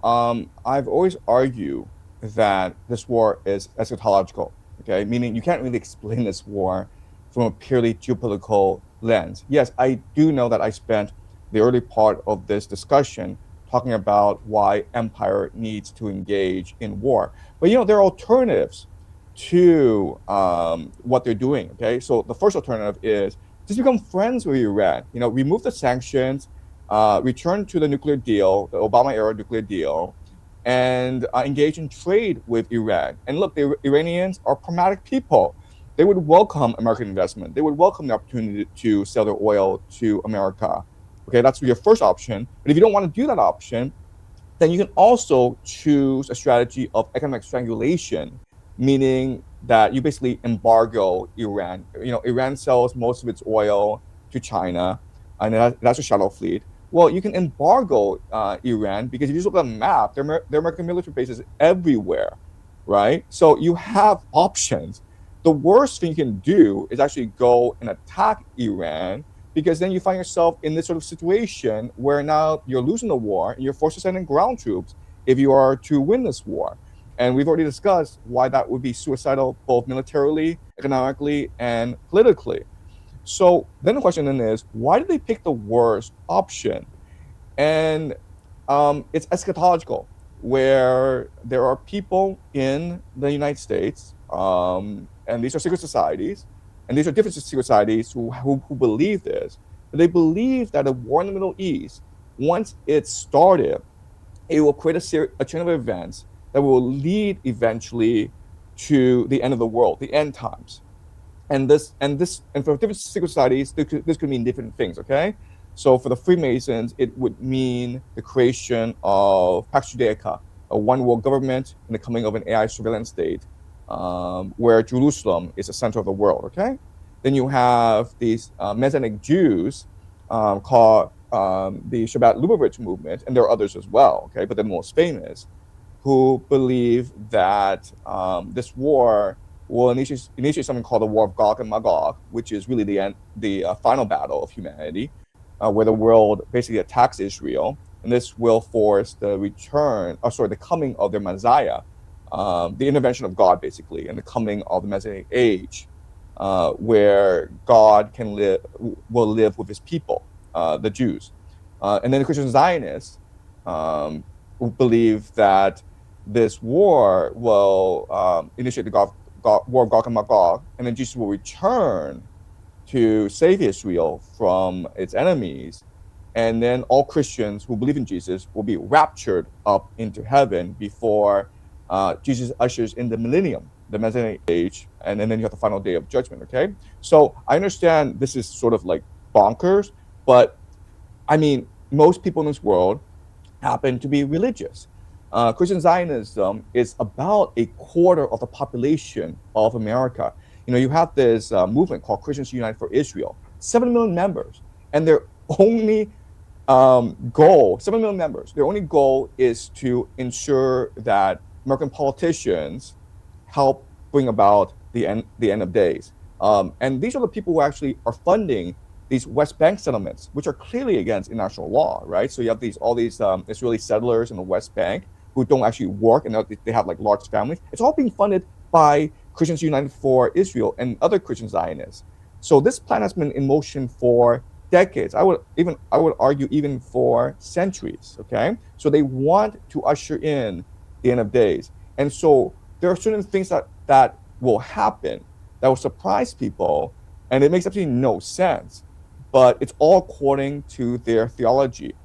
I've always argued that this war is eschatological, okay? Meaning you can't really explain this war from a purely geopolitical lens. Yes, I do know that I spent the early part of this discussion talking about why empire needs to engage in war. But, there are alternatives to what they're doing, okay? So the first alternative is just become friends with Iran, remove the sanctions, return to the nuclear deal, the Obama-era nuclear deal, and engage in trade with Iran. And look, the Iranians are pragmatic people. They would welcome American investment. They would welcome the opportunity to sell their oil to America. Okay, that's your first option. But if you don't want to do that option, then you can also choose a strategy of economic strangulation, meaning that you basically embargo Iran. Iran sells most of its oil to China, and that's a shadow fleet. Well, you can embargo Iran because if you look at the map, there are American military bases everywhere, right? So you have options. The worst thing you can do is actually go and attack Iran, because then you find yourself in this sort of situation where now you're losing the war and you're forced to send in ground troops if you are to win this war. And we've already discussed why that would be suicidal, both militarily, economically, and politically. So then the question then is, why did they pick the worst option? And it's eschatological, where there are people in the United States, and these are secret societies, and these are different secret societies who believe this. They believe that a war in the Middle East, once it's started, it will create a chain of events that will lead eventually to the end of the world, the end times. And for different secret societies, this could mean different things, okay? So for the Freemasons, it would mean the creation of Pax Judaica, a one world government, and the coming of an AI surveillance state, where Jerusalem is the center of the world, okay? Then you have these Messianic Jews called the Shabbat Lubavitch movement, and there are others as well, okay? But the most famous, who believe that this war will initiate something called the War of Gog and Magog, which is really the final battle of humanity, where the world basically attacks Israel, and this will force the coming of their Messiah, the intervention of God, basically, and the coming of the Messianic age, where God will live with his people, the Jews. And then the Christian Zionists who believe that this war will initiate the War of Gog and Magog, and then Jesus will return to save Israel from its enemies, and then all Christians who believe in Jesus will be raptured up into heaven before Jesus ushers in the millennium, the Messianic age, and then you have the final day of judgment, okay? So I understand this is sort of like bonkers, but I mean, most people in this world happen to be religious. Christian Zionism is about a quarter of the population of America. You have this movement called Christians United for Israel, 7 million members, and their only goal, 7 million members, their only goal is to ensure that American politicians help bring about the end of days. And these are the people who actually are funding these West Bank settlements, which are clearly against international law, right? So you have all these Israeli settlers in the West Bank who don't actually work, and they have like large families. It's all being funded by Christians United for Israel and other Christian Zionists. So this plan has been in motion for decades. I would argue even for centuries, okay? So they want to usher in the end of days. And so there are certain things that will happen that will surprise people, and it makes absolutely no sense. But it's all according to their theology,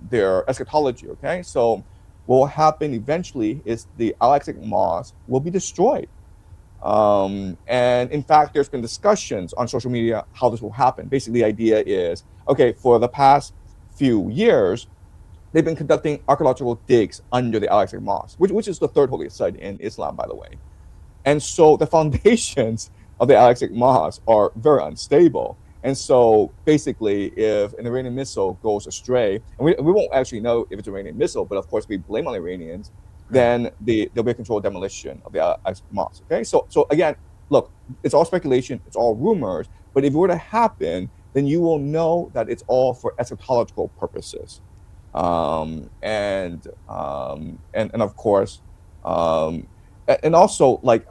their eschatology, okay? So what will happen eventually is the Al-Aqsa Mosque will be destroyed. And in fact, there's been discussions on social media how this will happen. Basically, the idea is, okay, for the past few years, they've been conducting archaeological digs under the Al-Aqsa Mosque, which is the third holiest site in Islam, by the way. And so the foundations of the Al-Aqsa Mosque are very unstable. And so basically, if an Iranian missile goes astray, and we won't actually know if it's an Iranian missile, but of course we blame on the Iranians, then there'll be a controlled demolition of the Al-Aqsa Mosque. Okay, so again, look, it's all speculation, it's all rumors, but if it were to happen, then you will know that it's all for eschatological purposes. And of course, and also, like,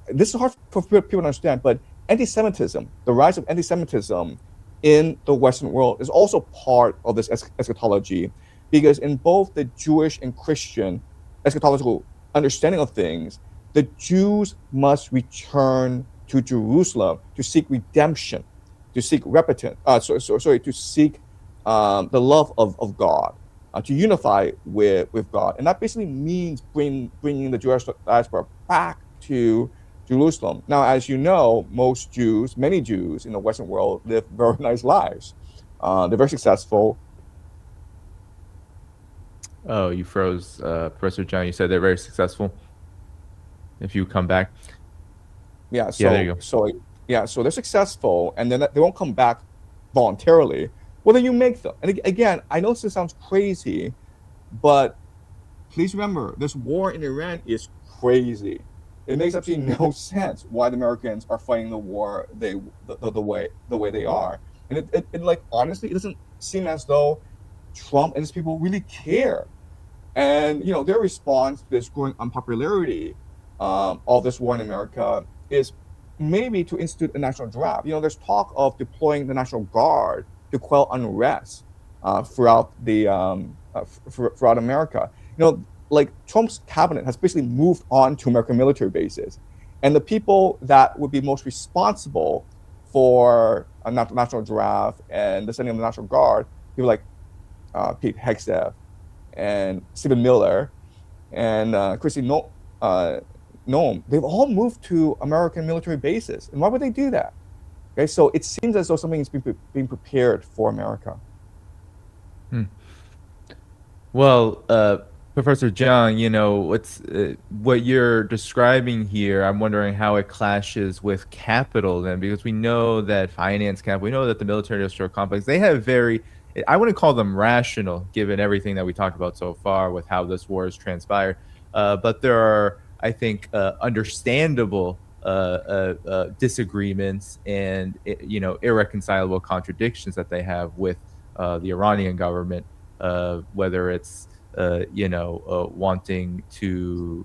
this is hard for people to understand, but anti-Semitism, the rise of anti-Semitism in the Western world is also part of this eschatology, because in both the Jewish and Christian eschatological understanding of things, the Jews must return to Jerusalem to seek redemption, to seek to seek the love of God, to unify with God. And that basically means bringing the Jewish diaspora back to Jerusalem. Now, as you know, many Jews in the Western world live very nice lives. They're very successful. Oh, you froze, Professor John. You said they're very successful. If you come back. Yeah, so, yeah, there you go. So they're successful, and then they won't come back voluntarily. Well, then you make them. And again, I know this sounds crazy, but please remember, this war in Iran is crazy. It makes absolutely no sense why the Americans are fighting the war the way they are. And it like, honestly, it doesn't seem as though Trump and his people really care. And, you know, their response to this growing unpopularity of this war in America is maybe to institute a national draft. You know, there's talk of deploying the National Guard to quell unrest throughout America. You know, like, Trump's cabinet has basically moved on to American military bases, and the people that would be most responsible for a national draft and the sending of the National Guard, people like Pete Hegseth and Stephen Miller and Chrissy Noem, they've all moved to American military bases. And why would they do that? Okay, so it seems as though something is being prepared for America. Well, Professor Jiang, you know, what you're describing here, I'm wondering how it clashes with capital then, because we know that finance capital, we know that the military industrial complex, they have I wouldn't call them rational, given everything that we talked about so far with how this war has transpired. But there are, I think, understandable disagreements and, you know, irreconcilable contradictions that they have with the Iranian government, whether it's wanting to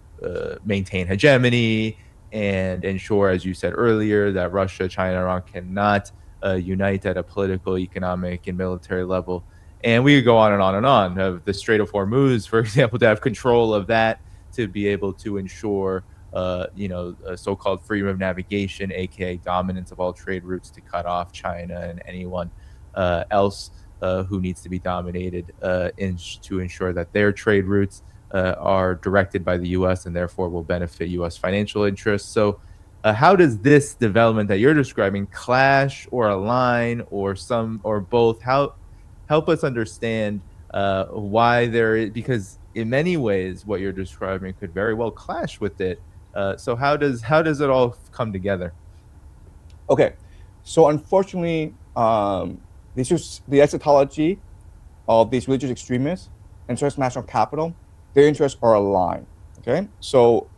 maintain hegemony and ensure, as you said earlier, that Russia, China, Iran cannot unite at a political, economic, and military level. And we could go on and on and on. The Strait of Hormuz, for example, to have control of that, to be able to ensure, so-called freedom of navigation, aka dominance of all trade routes, to cut off China and anyone else who needs to be dominated to ensure that their trade routes are directed by the U.S. and therefore will benefit U.S. financial interests. So how does this development that you're describing clash or align or both? Help us understand why because in many ways what you're describing could very well clash with it. So how does it all come together? Okay, so unfortunately, the eschatology of these religious extremists and transnational capital, their interests are aligned. Okay, so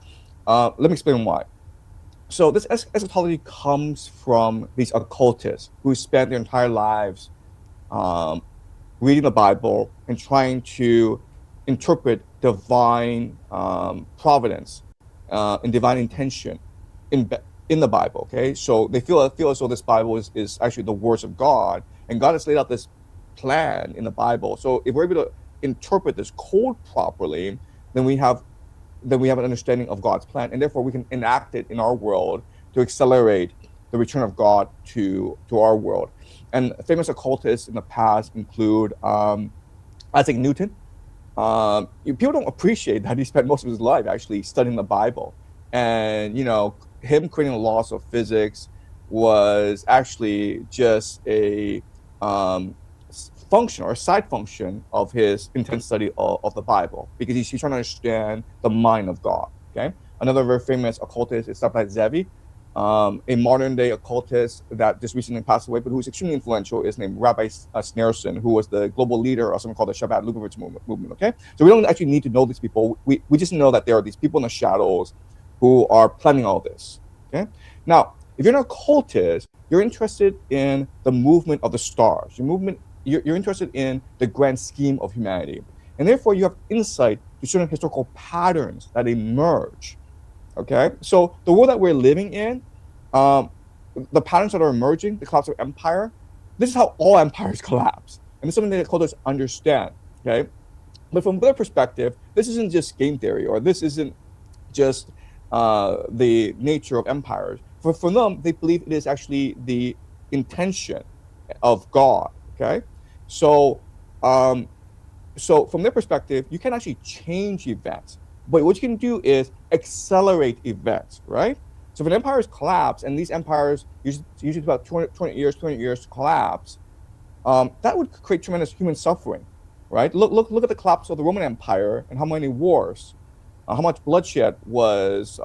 let me explain why. So this eschatology comes from these occultists who spent their entire lives reading the Bible and trying to interpret divine providence and divine intention in the Bible. Okay, so they feel as though this Bible is actually the words of God, and God has laid out this plan in the Bible. So if we're able to interpret this code properly, then we have an understanding of God's plan, and therefore we can enact it in our world to accelerate the return of God to our world. And famous occultists in the past include Isaac Newton. People don't appreciate that he spent most of his life actually studying the Bible, and him creating the laws of physics was actually just a function or a side function of his intense study of the Bible, because he's trying to understand the mind of God. Okay, another very famous occultist is Sabbatai Zevi, a modern day occultist that just recently passed away, but who's extremely influential, is named Rabbi Sneerson, who was the global leader of something called the Shabbat Lubavitch movement. Okay, so we don't actually need to know these people. We just know that there are these people in the shadows who are planning all this. Okay, now if you're an occultist, you're interested in the movement of the stars. You're interested in the grand scheme of humanity, and therefore you have insight to certain historical patterns that emerge. Okay, so the world that we're living in, the patterns that are emerging, the collapse of empire, this is how all empires collapse, and it's something that occultists understand. Okay, but from their perspective, this isn't just game theory, or this isn't just the nature of empires. For them, they believe it is actually the intention of God. Okay, so from their perspective, you can actually change events, but what you can do is accelerate events, right? So if an empire is collapsed, and these empires usually about 200 years to collapse, that would create tremendous human suffering, right? Look at the collapse of the Roman Empire and how many wars, how much bloodshed was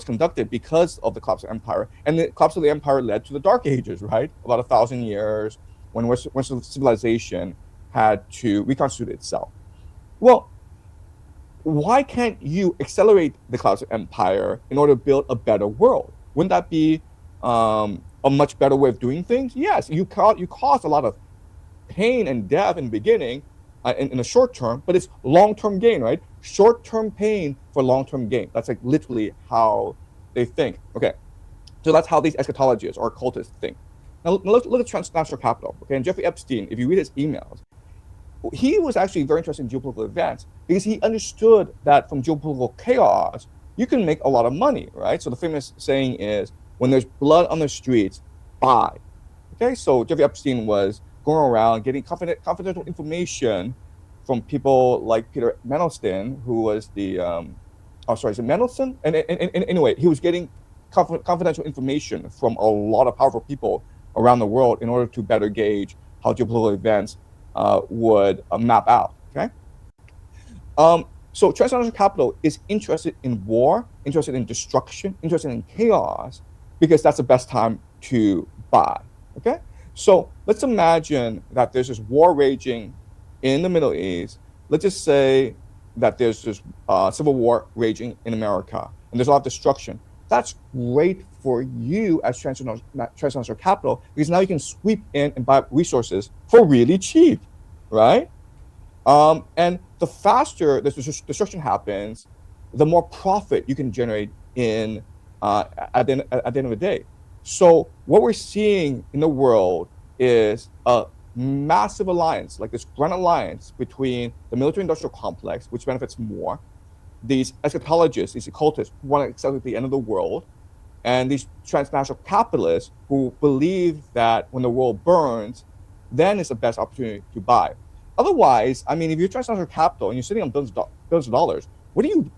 conducted because of the collapse of the empire. And the collapse of the empire led to the Dark Ages, right? About 1,000 years when Western civilization had to reconstitute itself. Well, why can't you accelerate the collapse of empire in order to build a better world? Wouldn't that be a much better way of doing things? Yes, you cause a lot of pain and death in the beginning, in the short term, but it's long-term gain, right? Short-term pain for long-term gain. That's like literally how they think. Okay, so that's how these eschatologists or occultists think. Now look at transnational capital. Okay, and Jeffrey Epstein, if you read his emails, he was actually very interested in geopolitical events because he understood that from geopolitical chaos, you can make a lot of money, right? So the famous saying is, when there's blood on the streets, buy. Okay, so Jeffrey Epstein was going around getting confidential information from people like Peter Mandelson, who was the, is it Mandelson? And anyway, he was getting confidential information from a lot of powerful people around the world in order to better gauge how geopolitical events would map out. Okay, so transnational capital is interested in war, interested in destruction, interested in chaos, because that's the best time to buy. Okay, so let's imagine that there's this war raging in the Middle East. Let's just say that there's this civil war raging in America, and there's a lot of destruction. That's great for you as transnational capital, because now you can sweep in and buy resources for really cheap, right? And the faster this destruction happens, the more profit you can generate in at the end of the day. So what we're seeing in the world is a massive alliance, like this grand alliance between the military-industrial complex, which benefits more, these eschatologists, these occultists who want to accelerate the end of the world, and these transnational capitalists who believe that when the world burns, then it's the best opportunity to buy. Otherwise, I mean, if you're transnational capital and you're sitting on billions of dollars, what do you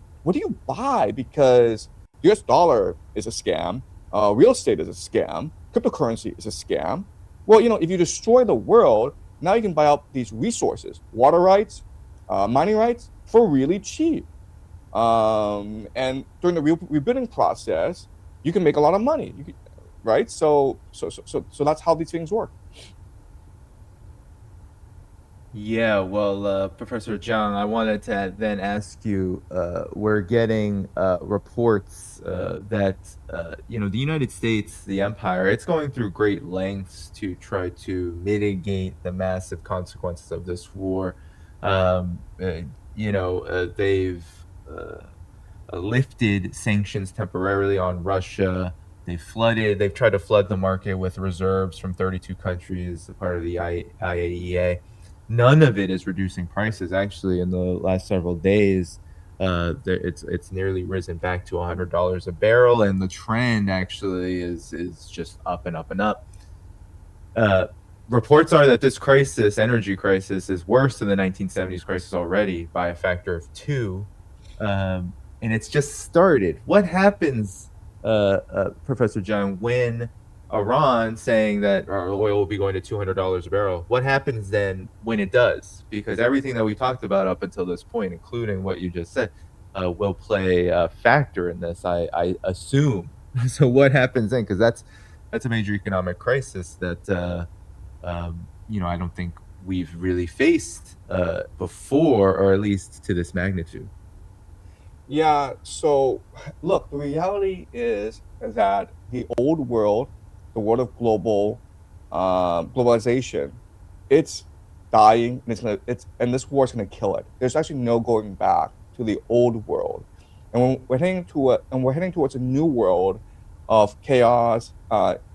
buy? Because US dollar is a scam, real estate is a scam, cryptocurrency is a scam. Well, if you destroy the world, now you can buy up these resources, water rights, mining rights, for really cheap. And during the rebuilding process, you can make a lot of money, right? So that's how these things work. Yeah, well, Professor Zhang, I wanted to then ask you, we're getting reports that, the United States, the empire, it's going through great lengths to try to mitigate the massive consequences of this war. They've lifted sanctions temporarily on Russia. They've tried to flood the market with reserves from 32 countries, part of the IAEA. None of it is reducing prices. Actually, in the last several days, it's nearly risen back to $100 a barrel, and the trend actually is just up and up and up. Reports are that this energy crisis, is worse than the 1970s crisis already by a factor of 2, and it's just started. What happens, Professor Zhang, when Iran saying that our oil will be going to $200 a barrel. What happens then when it does? Because everything that we talked about up until this point, including what you just said, will play a factor in this, I assume. So what happens then? Because that's a major economic crisis that I don't think we've really faced before, or at least to this magnitude. Yeah, so look, the reality is that the old world, the world of globalization, it's dying, and this war is gonna kill it. There's actually no going back to the old world, and we're heading towards a new world of chaos,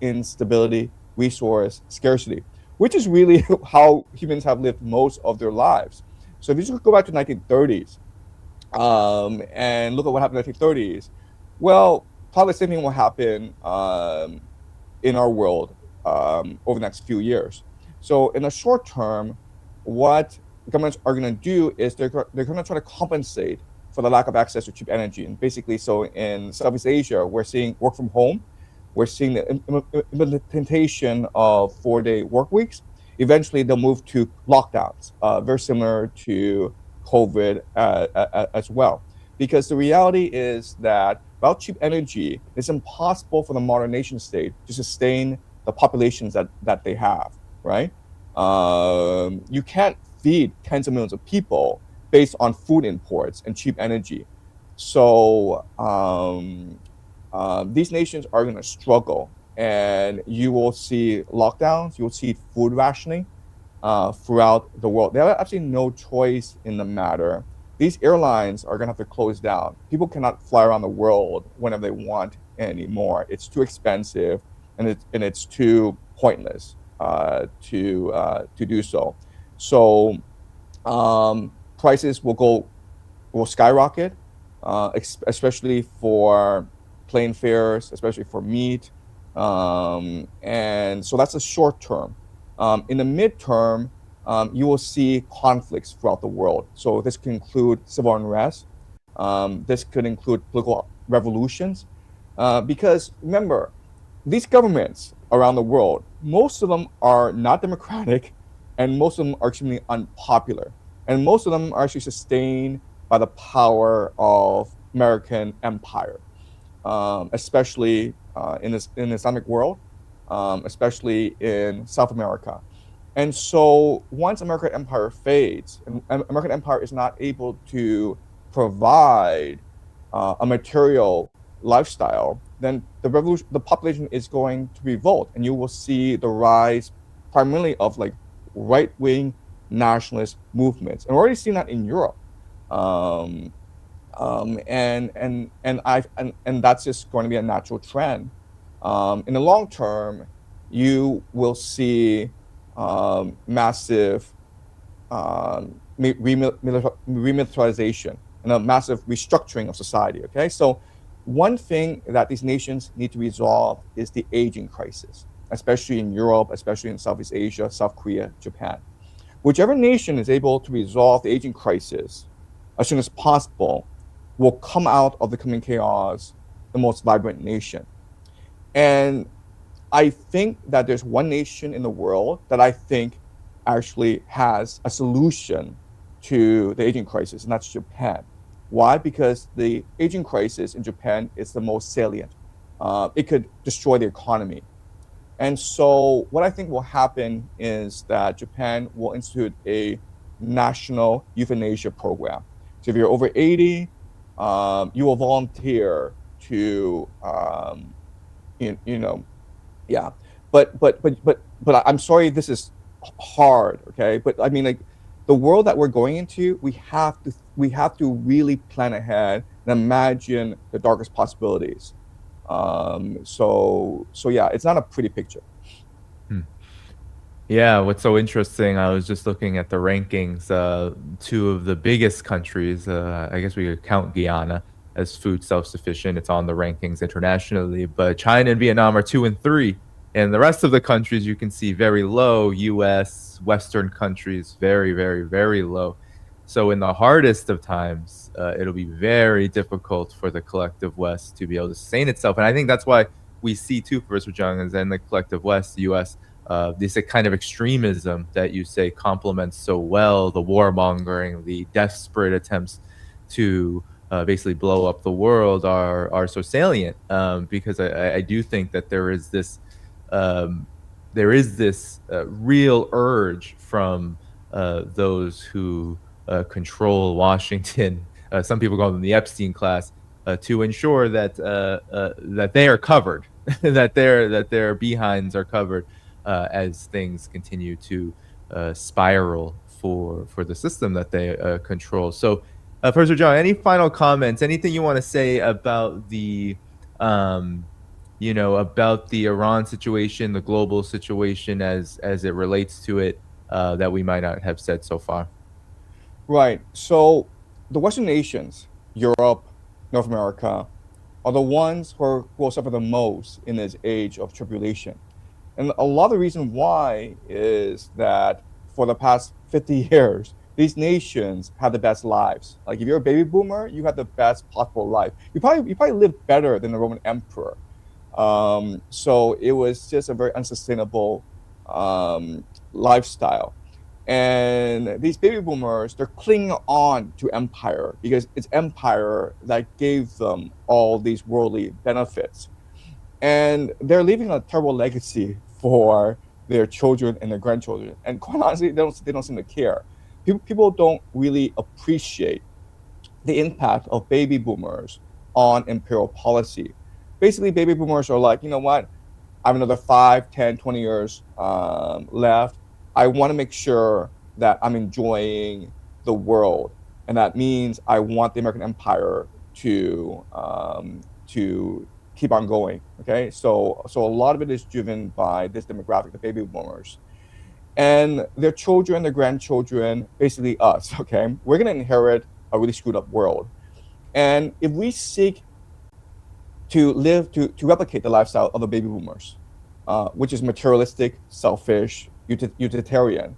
instability, resource scarcity, which is really how humans have lived most of their lives. So if you just go back to 1930s, and look at what happened in the 1930s, well, probably the same thing will happen in our world over the next few years. So in the short term, what governments are going to do is they're going to try to compensate for the lack of access to cheap energy. And basically, so in Southeast Asia, we're seeing work from home. We're seeing the implementation of 4-day work weeks. Eventually, they'll move to lockdowns, very similar to COVID as well. Because the reality is that without cheap energy, it's impossible for the modern nation state to sustain the populations that they have, right? You can't feed tens of millions of people based on food imports and cheap energy. So these nations are going to struggle, and you will see lockdowns, you will see food rationing throughout the world. They have absolutely no choice in the matter. These airlines are going to have to close down. People cannot fly around the world whenever they want anymore. It's too expensive, and it's too pointless to do so. So prices will skyrocket, especially for plane fares, especially for meat, and so that's the short term. In the midterm, you will see conflicts throughout the world. So this could include civil unrest. This could include political revolutions. Because remember, these governments around the world, most of them are not democratic, and most of them are extremely unpopular. And most of them are actually sustained by the power of American empire, especially in the Islamic world, especially in South America. And so once American empire fades, and American empire is not able to provide a material lifestyle, then the population is going to revolt, and you will see the rise primarily of like right-wing nationalist movements. And we're already seeing that in Europe. And that's just going to be a natural trend. In the long term, you will see massive remilitarization and a massive restructuring of society. Okay, so one thing that these nations need to resolve is the aging crisis, especially in Europe, especially in Southeast Asia, South Korea, Japan. Whichever nation is able to resolve the aging crisis as soon as possible will come out of the coming chaos the most vibrant nation. And I think that there's one nation in the world that I think actually has a solution to the aging crisis, and that's Japan. Why? Because the aging crisis in Japan is the most salient. It could destroy the economy. And so what I think will happen is that Japan will institute a national euthanasia program. So if you're over 80, you will volunteer to, yeah. But I'm sorry, this is hard, okay? But I mean, like, the world that we're going into, we have to really plan ahead and imagine the darkest possibilities. So yeah, it's not a pretty picture. Yeah, what's so interesting, I was just looking at the rankings. Two of the biggest countries, I guess we could count Guyana as food self-sufficient. It's on the rankings internationally, but China and Vietnam are 2 and 3. And the rest of the countries you can see very low. US, Western countries, very, very, very low. So in the hardest of times, it'll be very difficult for the collective West to be able to sustain itself. And I think that's why we see too, Professor Zhang, is in the collective West, the U.S., this kind of extremism that you say complements so well the warmongering, the desperate attempts to basically blow up the world are so salient, because I do think that there is this real urge from those who control Washington. Some people call them the Epstein class, to ensure that that they are covered, that their behinds are covered, as things continue to spiral for the system that they control. So, Professor Zhang, any final comments? Anything you want to say about the about the Iran situation, the global situation as it relates to it, that we might not have said so far? Right. So the Western nations, Europe, North America, are the ones who will suffer the most in this age of tribulation. And a lot of the reason why is that for the past 50 years, these nations have the best lives. Like if you're a baby boomer, you have the best possible life. You probably lived better than the Roman emperor. So it was just a very unsustainable lifestyle. And these baby boomers, they're clinging on to empire because it's empire that gave them all these worldly benefits. And they're leaving a terrible legacy for their children and their grandchildren. And quite honestly, they don't seem to care. People don't really appreciate the impact of baby boomers on imperial policy. Basically, baby boomers are like, you know what? I have another 5, 10, 20 years left. I want to make sure that I'm enjoying the world. And that means I want the American empire to keep on going. Okay, so a lot of it is driven by this demographic, the baby boomers, and their children, their grandchildren, basically us. Okay, we're going to inherit a really screwed up world, and if we seek to replicate the lifestyle of the baby boomers, which is materialistic, selfish, utilitarian,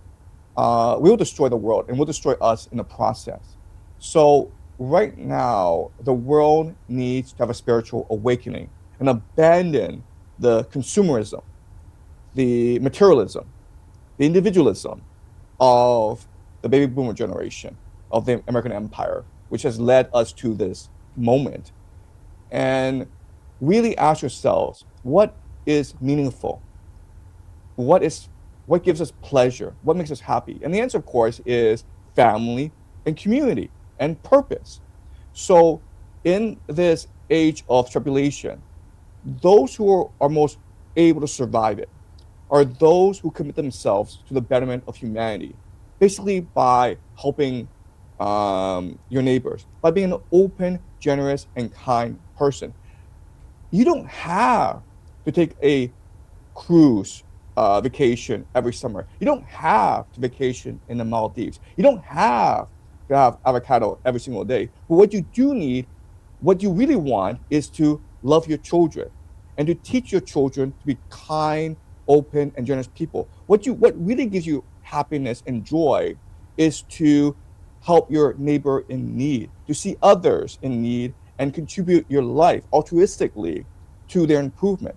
we will destroy the world and we'll destroy us in the process. So right now, the world needs to have a spiritual awakening and abandon the consumerism, the materialism, the individualism of the baby boomer generation of the American empire, which has led us to this moment. And really ask yourselves, what is meaningful? What gives us pleasure? What makes us happy? And the answer, of course, is family and community and purpose. So in this age of tribulation, those who are most able to survive it are those who commit themselves to the betterment of humanity, basically by helping your neighbors, by being an open, generous, and kind person. You don't have to take a cruise vacation every summer. You don't have to vacation in the Maldives. You don't have to have avocado every single day. But what you do need, what you really want, is to love your children and to teach your children to be kind, open, and generous people. What really gives you happiness and joy is to help your neighbor in need, to see others in need and contribute your life altruistically to their improvement.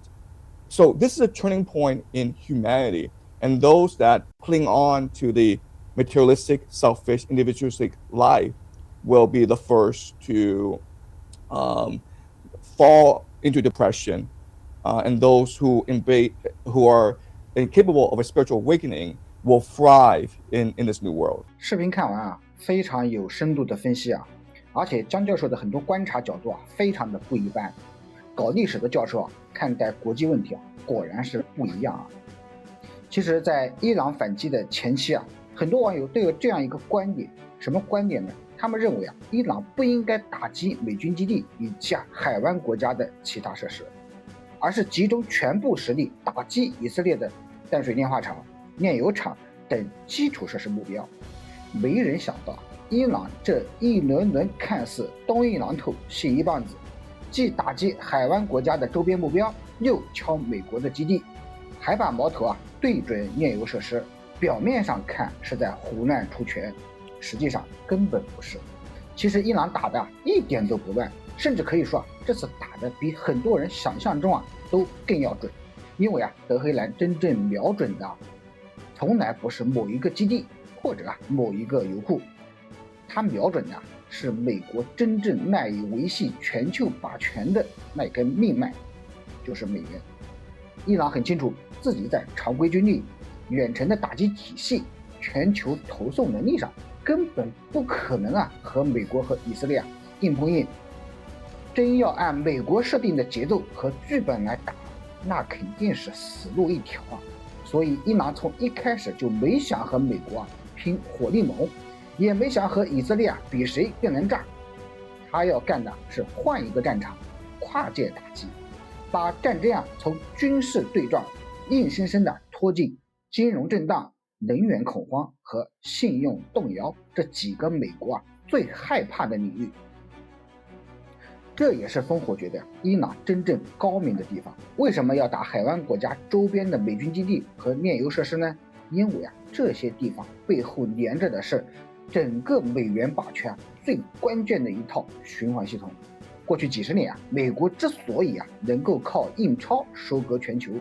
So this is a turning point in humanity, and those that cling on to the materialistic, selfish, individualistic life will be the first to fall into depression, and those who are incapable of a spiritual awakening will thrive in this new world. 视频看完啊，非常有深度的分析啊，而且江教授的很多观察角度啊，非常的不一般。搞历史的教授啊，看待国际问题啊，果然是不一样啊。其实，在伊朗反击的前期啊，很多网友都有这样一个观点，什么观点呢？他们认为啊，伊朗不应该打击美军基地以及海湾国家的其他设施，而是集中全部实力打击以色列的淡水炼化厂、炼油厂等基础设施目标。没人想到，伊朗这一轮轮看似东一榔头西一棒子，既打击海湾国家的周边目标，又敲美国的基地，还把矛头啊对准炼油设施。表面上看是在胡乱出拳，实际上根本不是。其实伊朗打的一点都不乱，甚至可以说这次打得比很多人想象中都更要准。因为德黑兰真正瞄准的从来不是某一个基地或者某一个油库，它瞄准的是美国真正赖以维系全球霸权的那根命脉，就是美元。伊朗很清楚自己在常规军力、远程的打击体系、全球投送能力上根本不可能和美国和以色列硬碰硬。真要按美国设定的节奏和剧本来打，那肯定是死路一条所以伊朗从一开始就没想和美国拼火力猛，也没想和以色列比谁更能炸。他要干的是换一个战场，跨界打击，把战争从军事对撞硬生生的拖进金融震荡、能源恐慌和信用动摇这几个美国最害怕的领域。这也是烽火觉得伊朗真正高明的地方。为什么要打海湾国家周边的美军基地和炼油设施呢？因为这些地方背后连着的是整个美元霸权最关键的一套循环系统。过去几十年美国之所以能够靠印钞收割全球，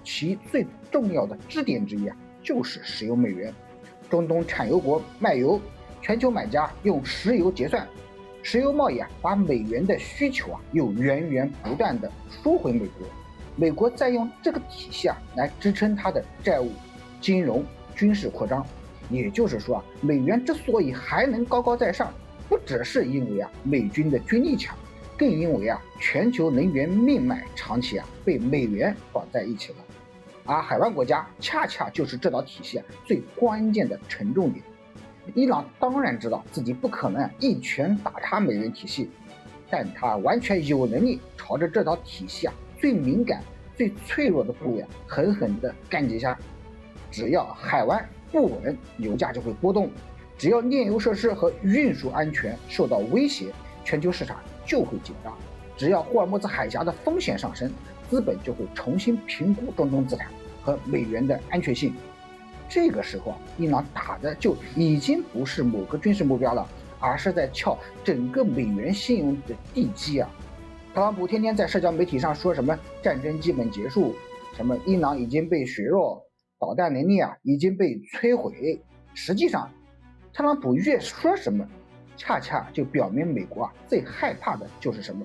其最重要的支点之一就是石油美元。中东产油国卖油，全球买家用石油结算，石油贸易把美元的需求又源源不断的输回美国，美国再用这个体系来支撑它的债务、金融、军事扩张。也就是说美元之所以还能高高在上，不只是因为美军的军力强，更因为全球能源命脉长期被美元绑在一起了。而海湾国家恰恰就是这套体系最关键的承重点。伊朗当然知道自己不可能一拳打塌美元体系，但他完全有能力朝着这套体系最敏感、最脆弱的部位狠狠地干几下。只要海湾不稳，油价就会波动；只要炼油设施和运输安全受到威胁，全球市场就会紧张；只要霍尔木兹海峡的风险上升，资本就会重新评估中东资产和美元的安全性。这个时候伊朗打的就已经不是某个军事目标了，而是在撬整个美元信用的地基特朗普天天在社交媒体上说什么战争基本结束，什么伊朗已经被削弱，导弹能力已经被摧毁。实际上特朗普越说什么，恰恰就表明美国最害怕的就是什么。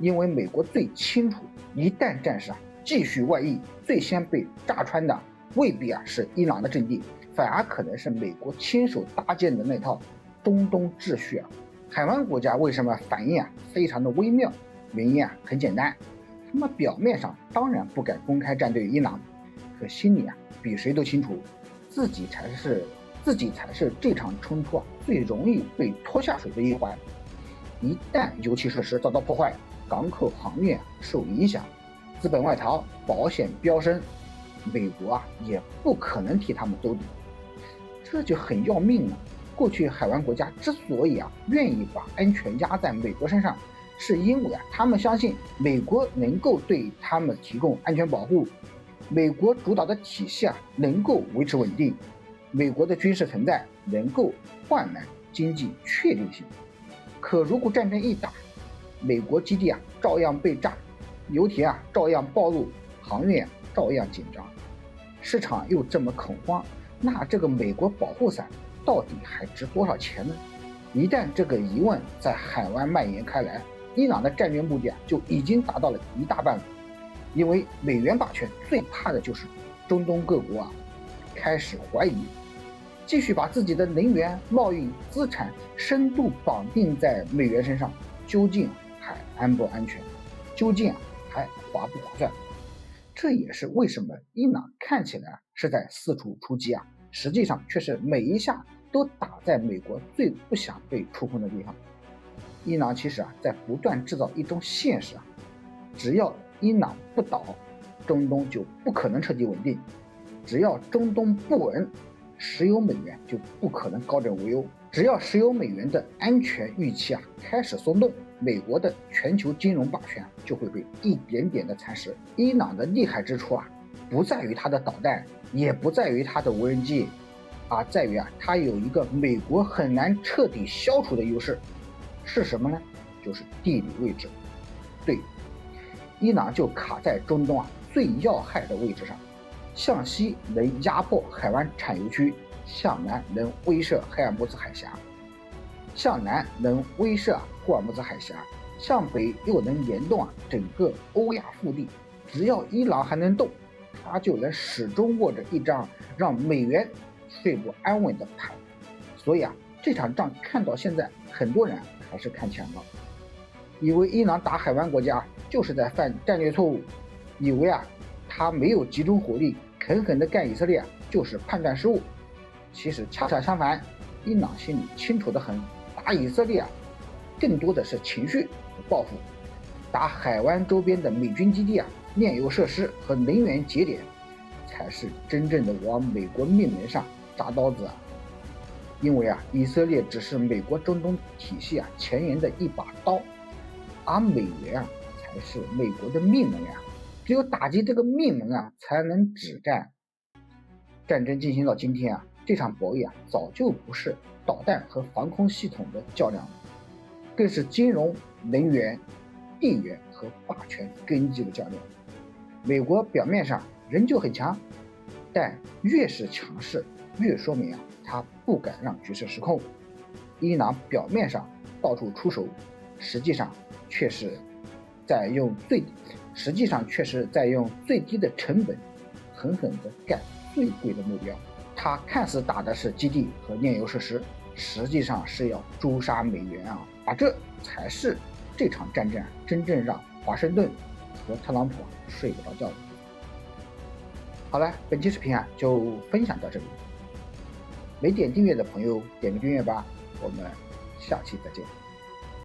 因为美国最清楚，一旦战事继续外溢，最先被炸穿的未必是伊朗的阵地，反而可能是美国亲手搭建的那套中东秩序海湾国家为什么反应非常的微妙？原因很简单，他们表面上当然不敢公开站队伊朗，可心里比谁都清楚，自己才是这场冲突最容易被拖下水的一环。一旦油气设施遭到破坏，港口航运受影响，资本外逃，保险飙升，美国也不可能替他们兜底。这就很要命了。过去海湾国家之所以愿意把安全压在美国身上，是因为他们相信美国能够对他们提供安全保护，美国主导的体系能够维持稳定，美国的军事存在能够换来经济确定性。可如果战争一打，美国基地照样被炸，油田照样暴露，航运照样紧张，市场又这么恐慌，那这个美国保护伞到底还值多少钱呢？一旦这个疑问在海湾蔓延开来，伊朗的战略目的就已经达到了一大半了。因为美元霸权最怕的就是中东各国开始怀疑，继续把自己的能源、贸易、资产深度绑定在美元身上，究竟还安不安全？究竟还划不划算？这也是为什么伊朗看起来是在四处出击实际上却是每一下都打在美国最不想被触碰的地方。伊朗其实在不断制造一种现实只要伊朗不倒，中东就不可能彻底稳定；只要中东不稳，石油美元就不可能高枕无忧；只要石油美元的安全预期开始松动，美国的全球金融霸权就会被一点点的蚕食。伊朗的厉害之处不在于它的导弹，也不在于它的无人机，而在于它有一个美国很难彻底消除的优势。是什么呢？就就是地理位置。对，伊朗就卡在中东最要害的位置上，向西能压迫海湾产油区，向南能威慑霍尔木兹海峡，向南能威慑霍尔木兹海峡，向北又能联动整个欧亚腹地。只要伊朗还能动，他就能始终握着一张让美元睡不安稳的牌。所以这场仗看到现在，很多人还是看强了，以为伊朗打海湾国家就是在犯战略错误，以为他没有集中火力狠狠地干以色列就是判断失误。其实恰恰相反，伊朗心里清楚得很，打以色列更多的是情绪和报复，打海湾周边的美军基地炼油设施和能源节点才是真正的往美国命门上扎刀子。因为以色列只是美国中东体系前沿的一把刀，而美元才是美国的命门只有打击这个命门才能止战。战争进行到今天这场博弈早就不是导弹和防空系统的较量了，更是金融、能源、地缘和霸权根基的较量。美国表面上仍旧很强，但越是强势，越说明他不敢让局势失控。伊朗表面上到处出手，实际上却是在用最低的成本狠狠地干最贵的目标。他看似打的是基地和炼油设施，实际上是要诛杀美元而这才是这场战争真正让华盛顿和特朗普睡不着觉的。好了，本期视频就分享到这里，没点订阅的朋友点个订阅吧，我们下期再见。